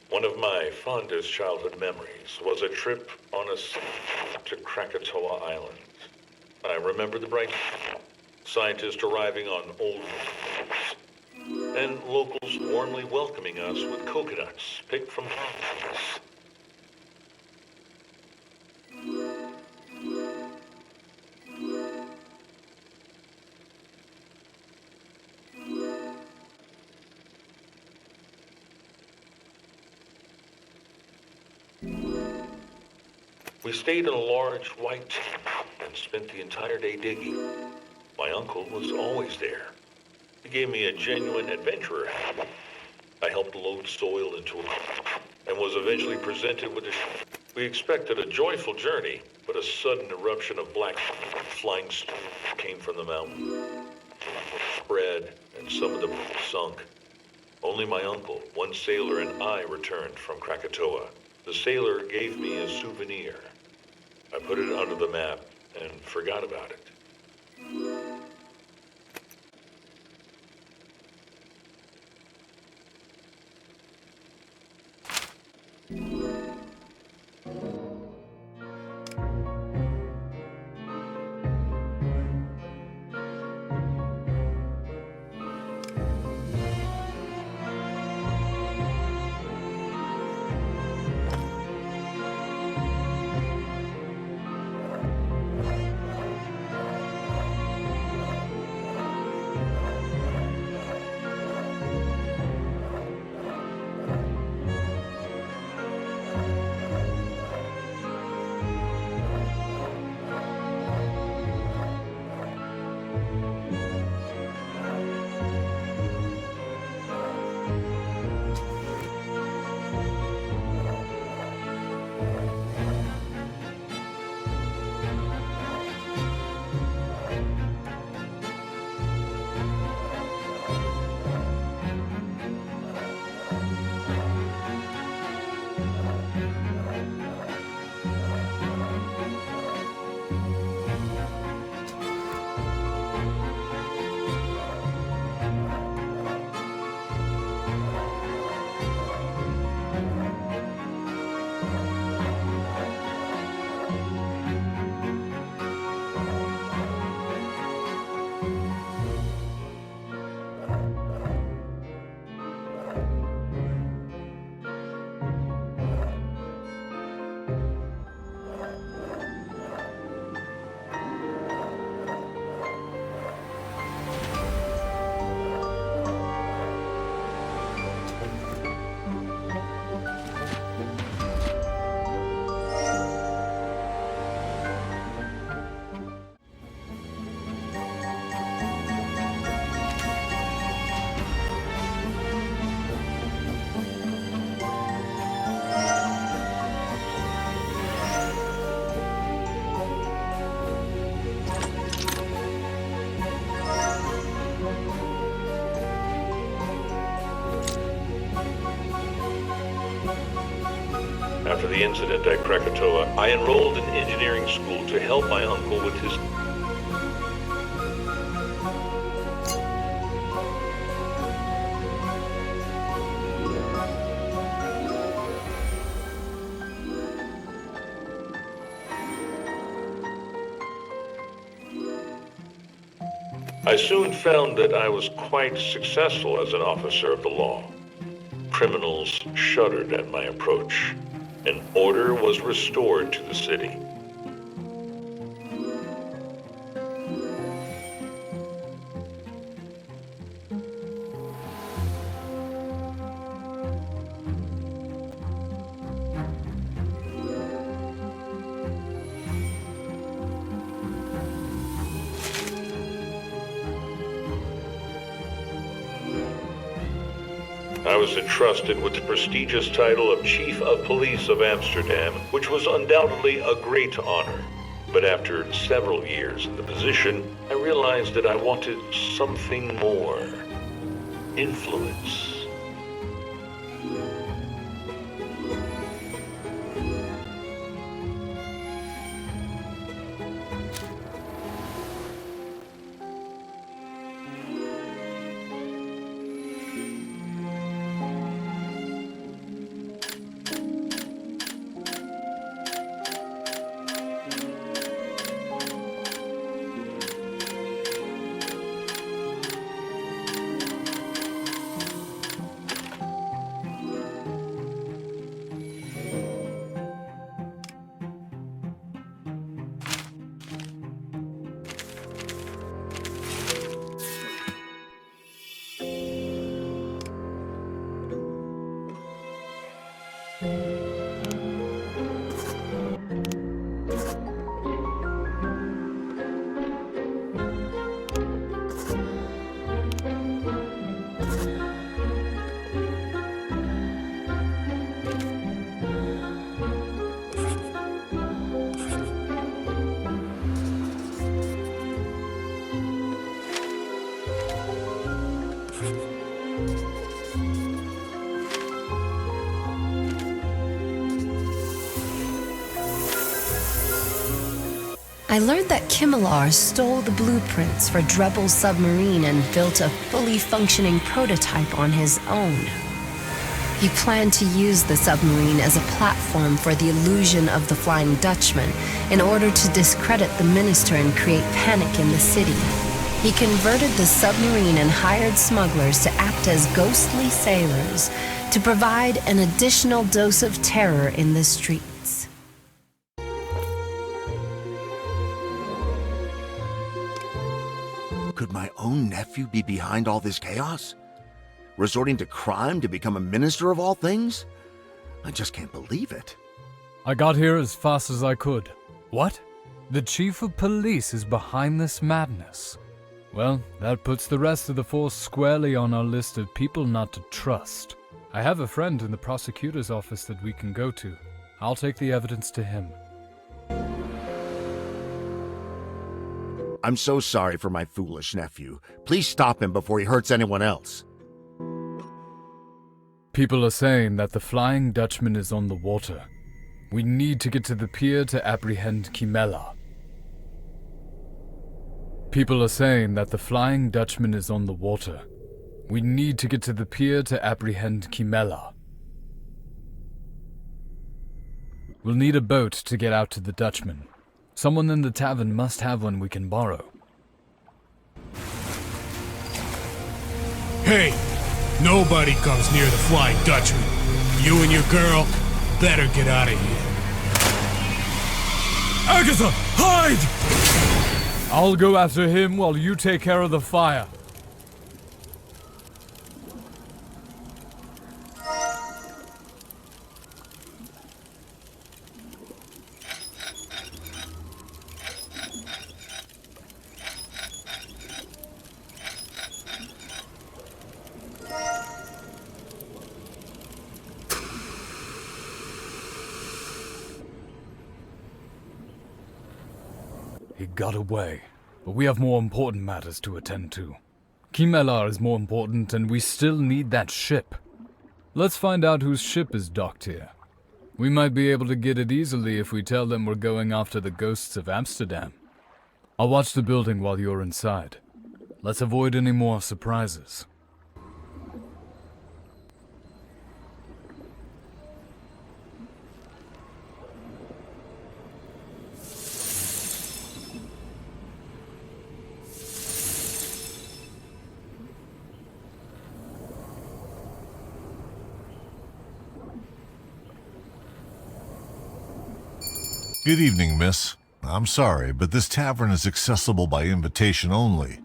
One of my fondest childhood memories was a trip on a to Krakatoa Island. I remember the bright scientists arriving on old and locals warmly welcoming us with coconuts picked from trees. We stayed in a large white tent and spent the entire day digging. My uncle was always there. He gave me a genuine adventurer hat. I helped load soil into a car and was eventually presented with a We expected a joyful journey, but a sudden eruption of black flying smoke came from the mountain. Spread, and some of them sunk. Only my uncle, one sailor, and I returned from Krakatoa. The sailor gave me a souvenir. I put it under the map and forgot about it. After the incident at Krakatoa, I enrolled in engineering school to help my uncle with his... I soon found that I was quite successful as an officer of the law. Criminals shuddered at my approach, and order was restored to the city. I was entrusted with the prestigious title of Chief of Police of Amsterdam, which was undoubtedly a great honor. But after several years in the position, I realized that I wanted something more. Influence. I learned that Kimmelar stole the blueprints for Drebbel's submarine and built a fully functioning prototype on his own. He planned to use the submarine as a platform for the illusion of the Flying Dutchman in order to discredit the minister and create panic in the city. He converted the submarine and hired smugglers to act as ghostly sailors to provide an additional dose of terror in the streets. Could my own nephew be behind all this chaos? Resorting to crime to become a minister of all things? I just can't believe it. I got here as fast as I could. What? The chief of police is behind this madness. Well, that puts the rest of the force squarely on our list of people not to trust. I have a friend in the prosecutor's office that we can go to. I'll take the evidence to him. I'm so sorry for my foolish nephew. Please stop him before he hurts anyone else. People are saying that the Flying Dutchman is on the water. We need to get to the pier to apprehend Kimmelar. People are saying that the Flying Dutchman is on the water. We need to get to the pier to apprehend Kimmelar. We'll need a boat to get out to the Dutchman. Someone in the tavern must have one we can borrow. Hey, nobody comes near the Flying Dutchman. You and your girl better get out of here. Agatha, hide! I'll go after him while you take care of the fire. He got away, but we have more important matters to attend to. Kimmelar is more important, and we still need that ship. Let's find out whose ship is docked here. We might be able to get it easily if we tell them we're going after the ghosts of Amsterdam. I'll watch the building while you're inside. Let's avoid any more surprises. Good evening, miss. I'm sorry, but this tavern is accessible by invitation only.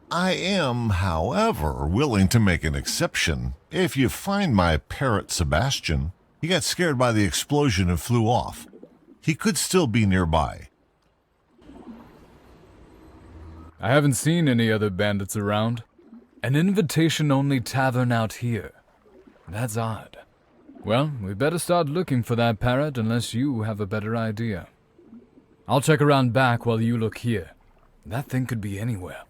I am, however, willing to make an exception if you find my parrot Sebastian. He got scared by the explosion and flew off. He could still be nearby. I haven't seen any other bandits around. An invitation-only tavern out here. That's odd. Well, we better start looking for that parrot unless you have a better idea. I'll check around back while you look here. That thing could be anywhere.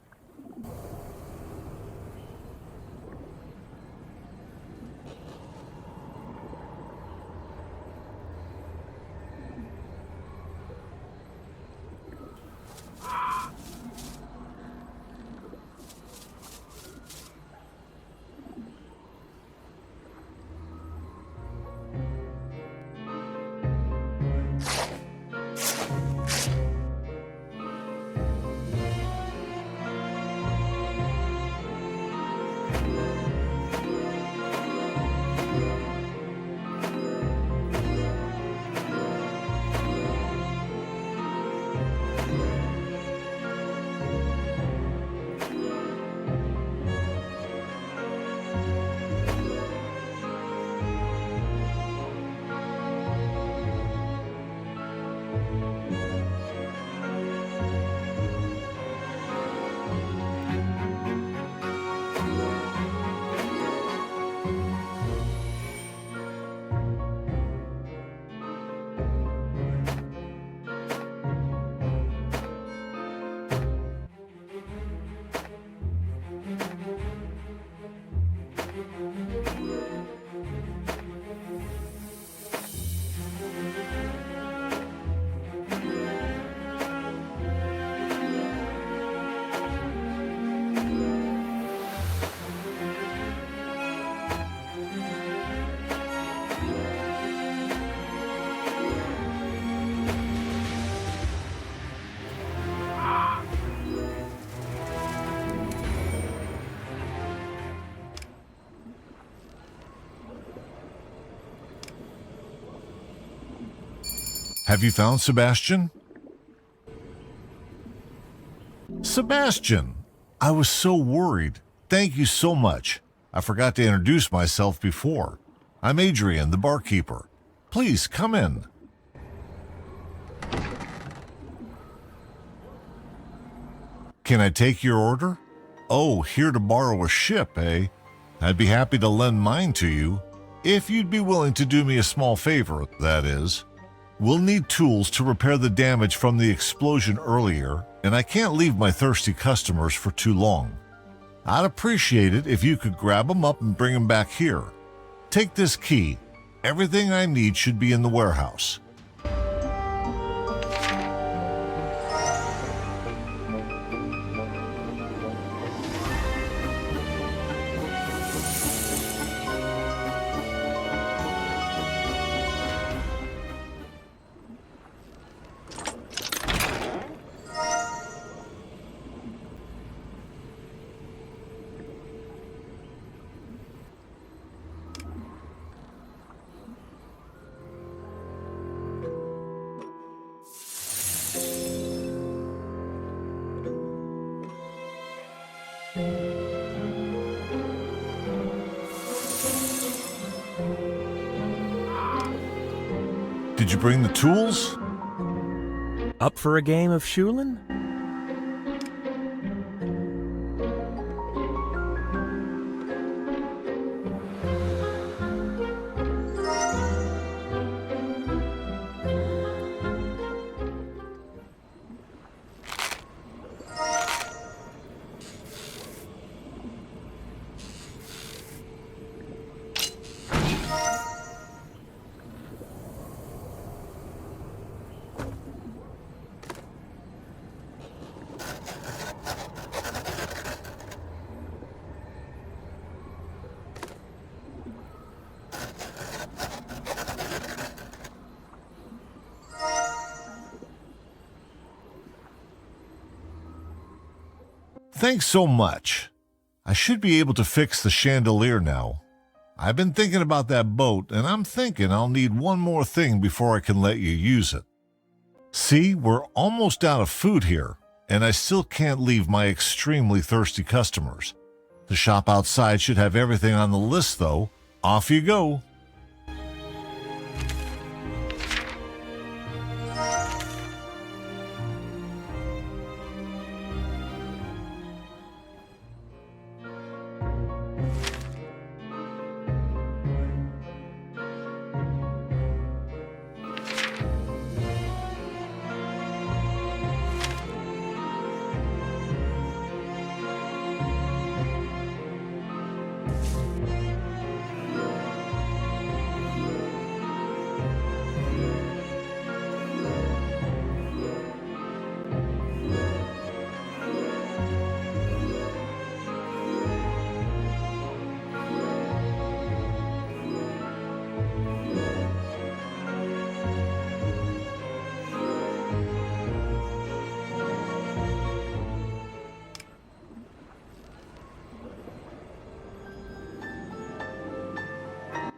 Have you found Sebastian? Sebastian! I was so worried. Thank you so much. I forgot to introduce myself before. I'm Adrian, the barkeeper. Please, come in. Can I take your order? Oh, here to borrow a ship, eh? I'd be happy to lend mine to you. If you'd be willing to do me a small favor, that is. We'll need tools to repair the damage from the explosion earlier, and I can't leave my thirsty customers for too long. I'd appreciate it if you could grab them up and bring them back here. Take this key. Everything I need should be in the warehouse. Did you bring the tools? Up for a game of Shulin? Thanks so much. I should be able to fix the chandelier now. I've been thinking about that boat, and I'm thinking I'll need one more thing before I can let you use it. See, we're almost out of food here, and I still can't leave my extremely thirsty customers. The shop outside should have everything on the list, though. Off you go.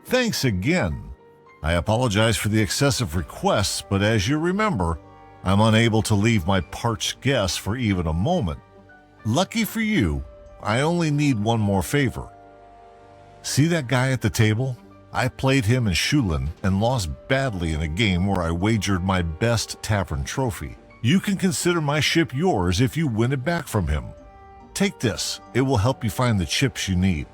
Thanks again. I apologize for the excessive requests, but as you remember, I'm unable to leave my parched guests for even a moment. Lucky for you, I only need one more favor. See that guy at the table? I played him in Shulin and lost badly in a game where I wagered my best Tavern trophy. You can consider my ship yours if you win it back from him. Take this. It will help you find the chips you need.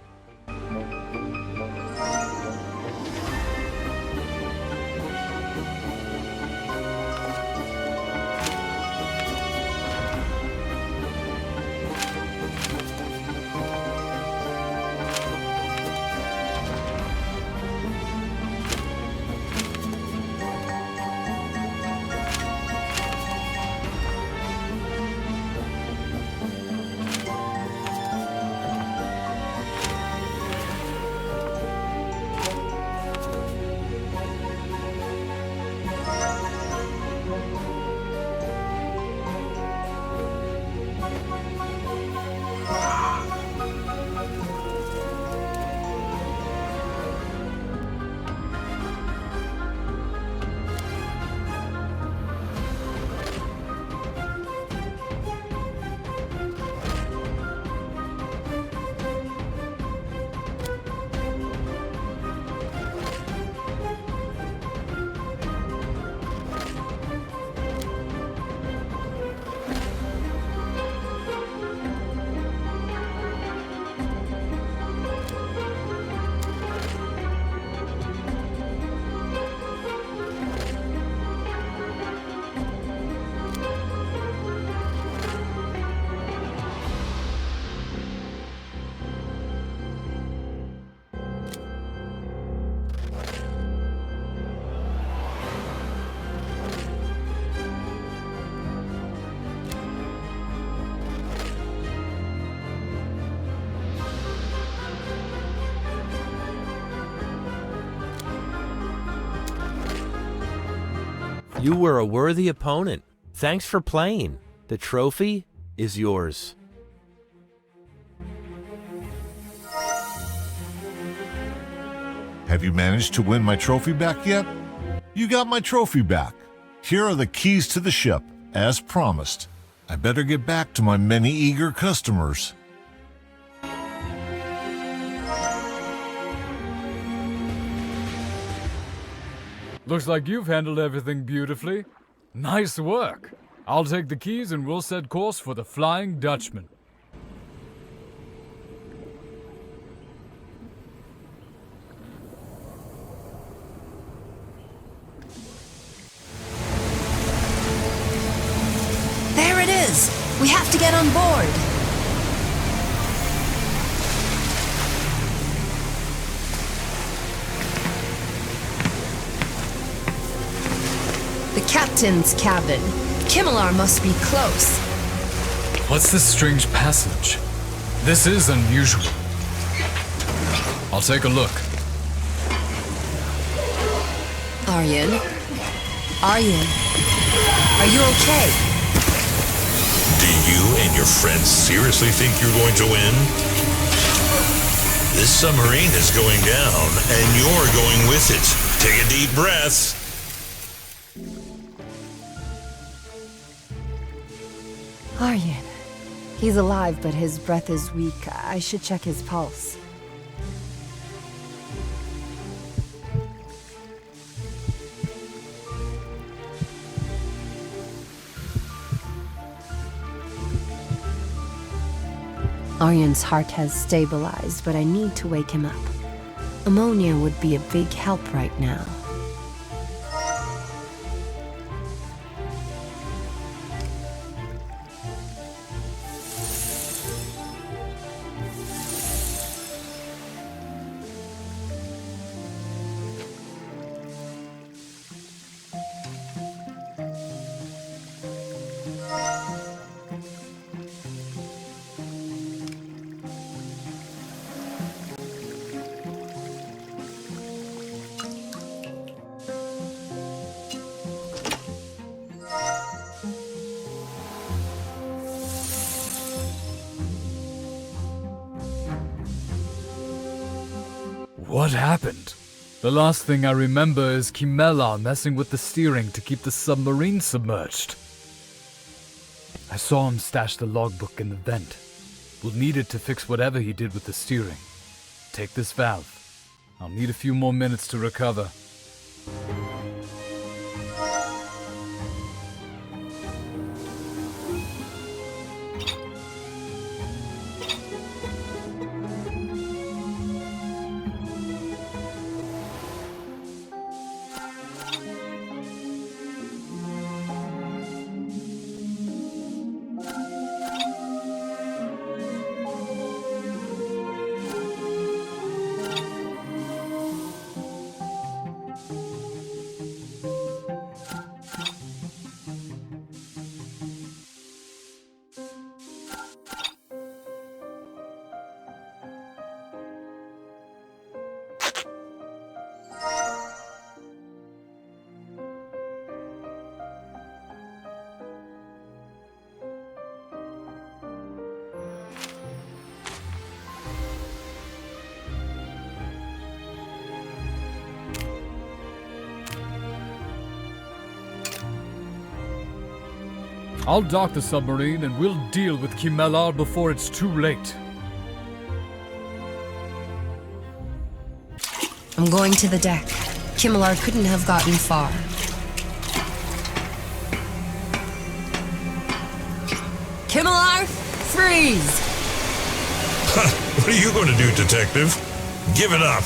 You were a worthy opponent. Thanks for playing. The trophy is yours. Have you managed to win my trophy back yet? You got my trophy back. Here are the keys to the ship, as promised. I better get back to my many eager customers. Looks like you've handled everything beautifully. Nice work. I'll take the keys and we'll set course for the Flying Dutchman. There it is! We have to get on board! The captain's cabin. Kimmelar must be close. What's this strange passage? This is unusual. I'll take a look. Arjen? Arjen? Are you okay? Do you and your friends seriously think you're going to win? This submarine is going down, and you're going with it. Take a deep breath. Arjen. He's alive, but his breath is weak. I should check his pulse. Arjen's heart has stabilized, but I need to wake him up. Ammonia would be a big help right now. What happened? The last thing I remember is Kimela messing with the steering to keep the submarine submerged. I saw him stash the logbook in the vent. We'll need it to fix whatever he did with the steering. Take this valve. I'll need a few more minutes to recover. I'll dock the submarine and we'll deal with Kimela before it's too late. I'm going to the deck. Kimmelar couldn't have gotten far. Kimmelar, freeze! What are you going to do, detective? Give it up.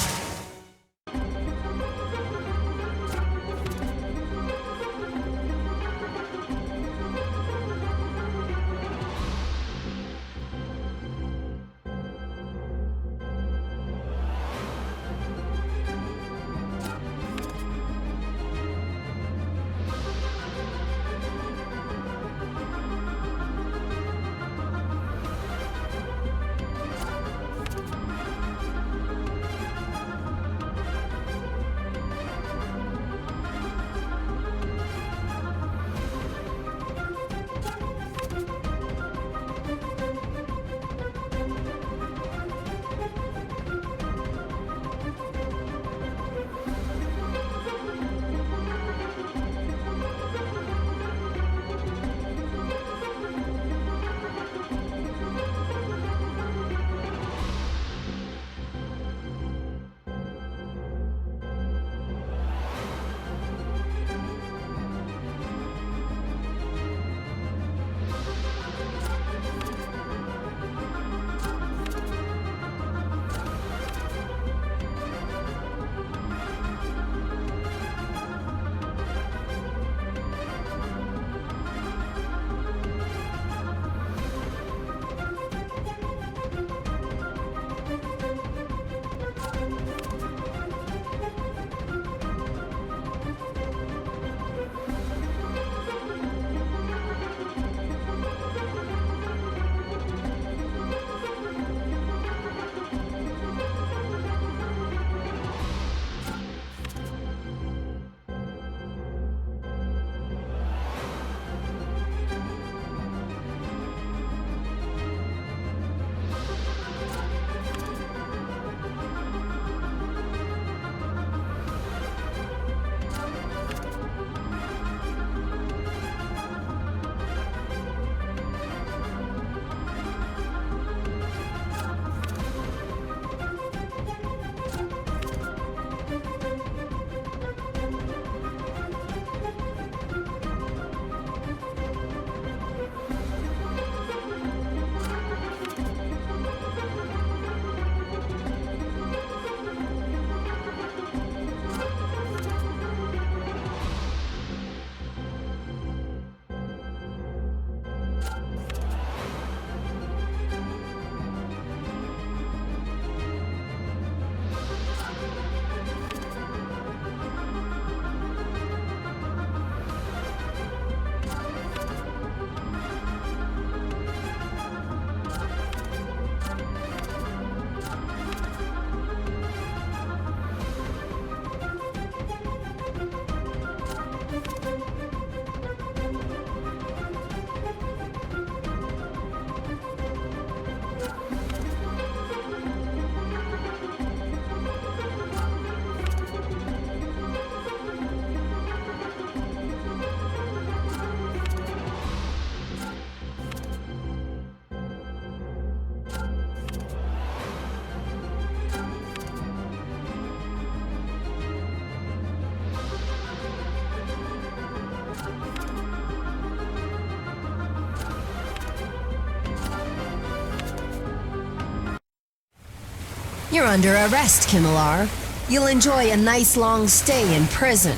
You're under arrest, Kimmelar. You'll enjoy a nice long stay in prison.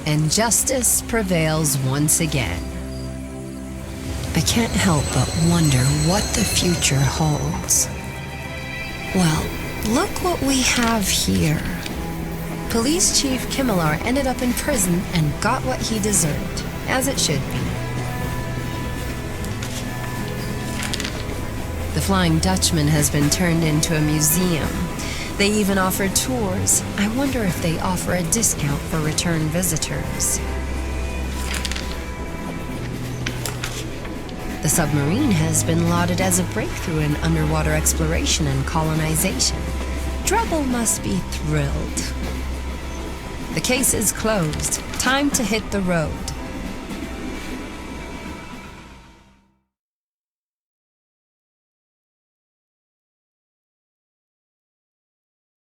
And justice prevails once again. I can't help but wonder what the future holds. Well, look what we have here. Police Chief Kimmelar ended up in prison and got what he deserved, as it should be. The Flying Dutchman has been turned into a museum. They even offer tours. I wonder if they offer a discount for return visitors. The submarine has been lauded as a breakthrough in underwater exploration and colonization. Drebbel must be thrilled. The case is closed. Time to hit the road.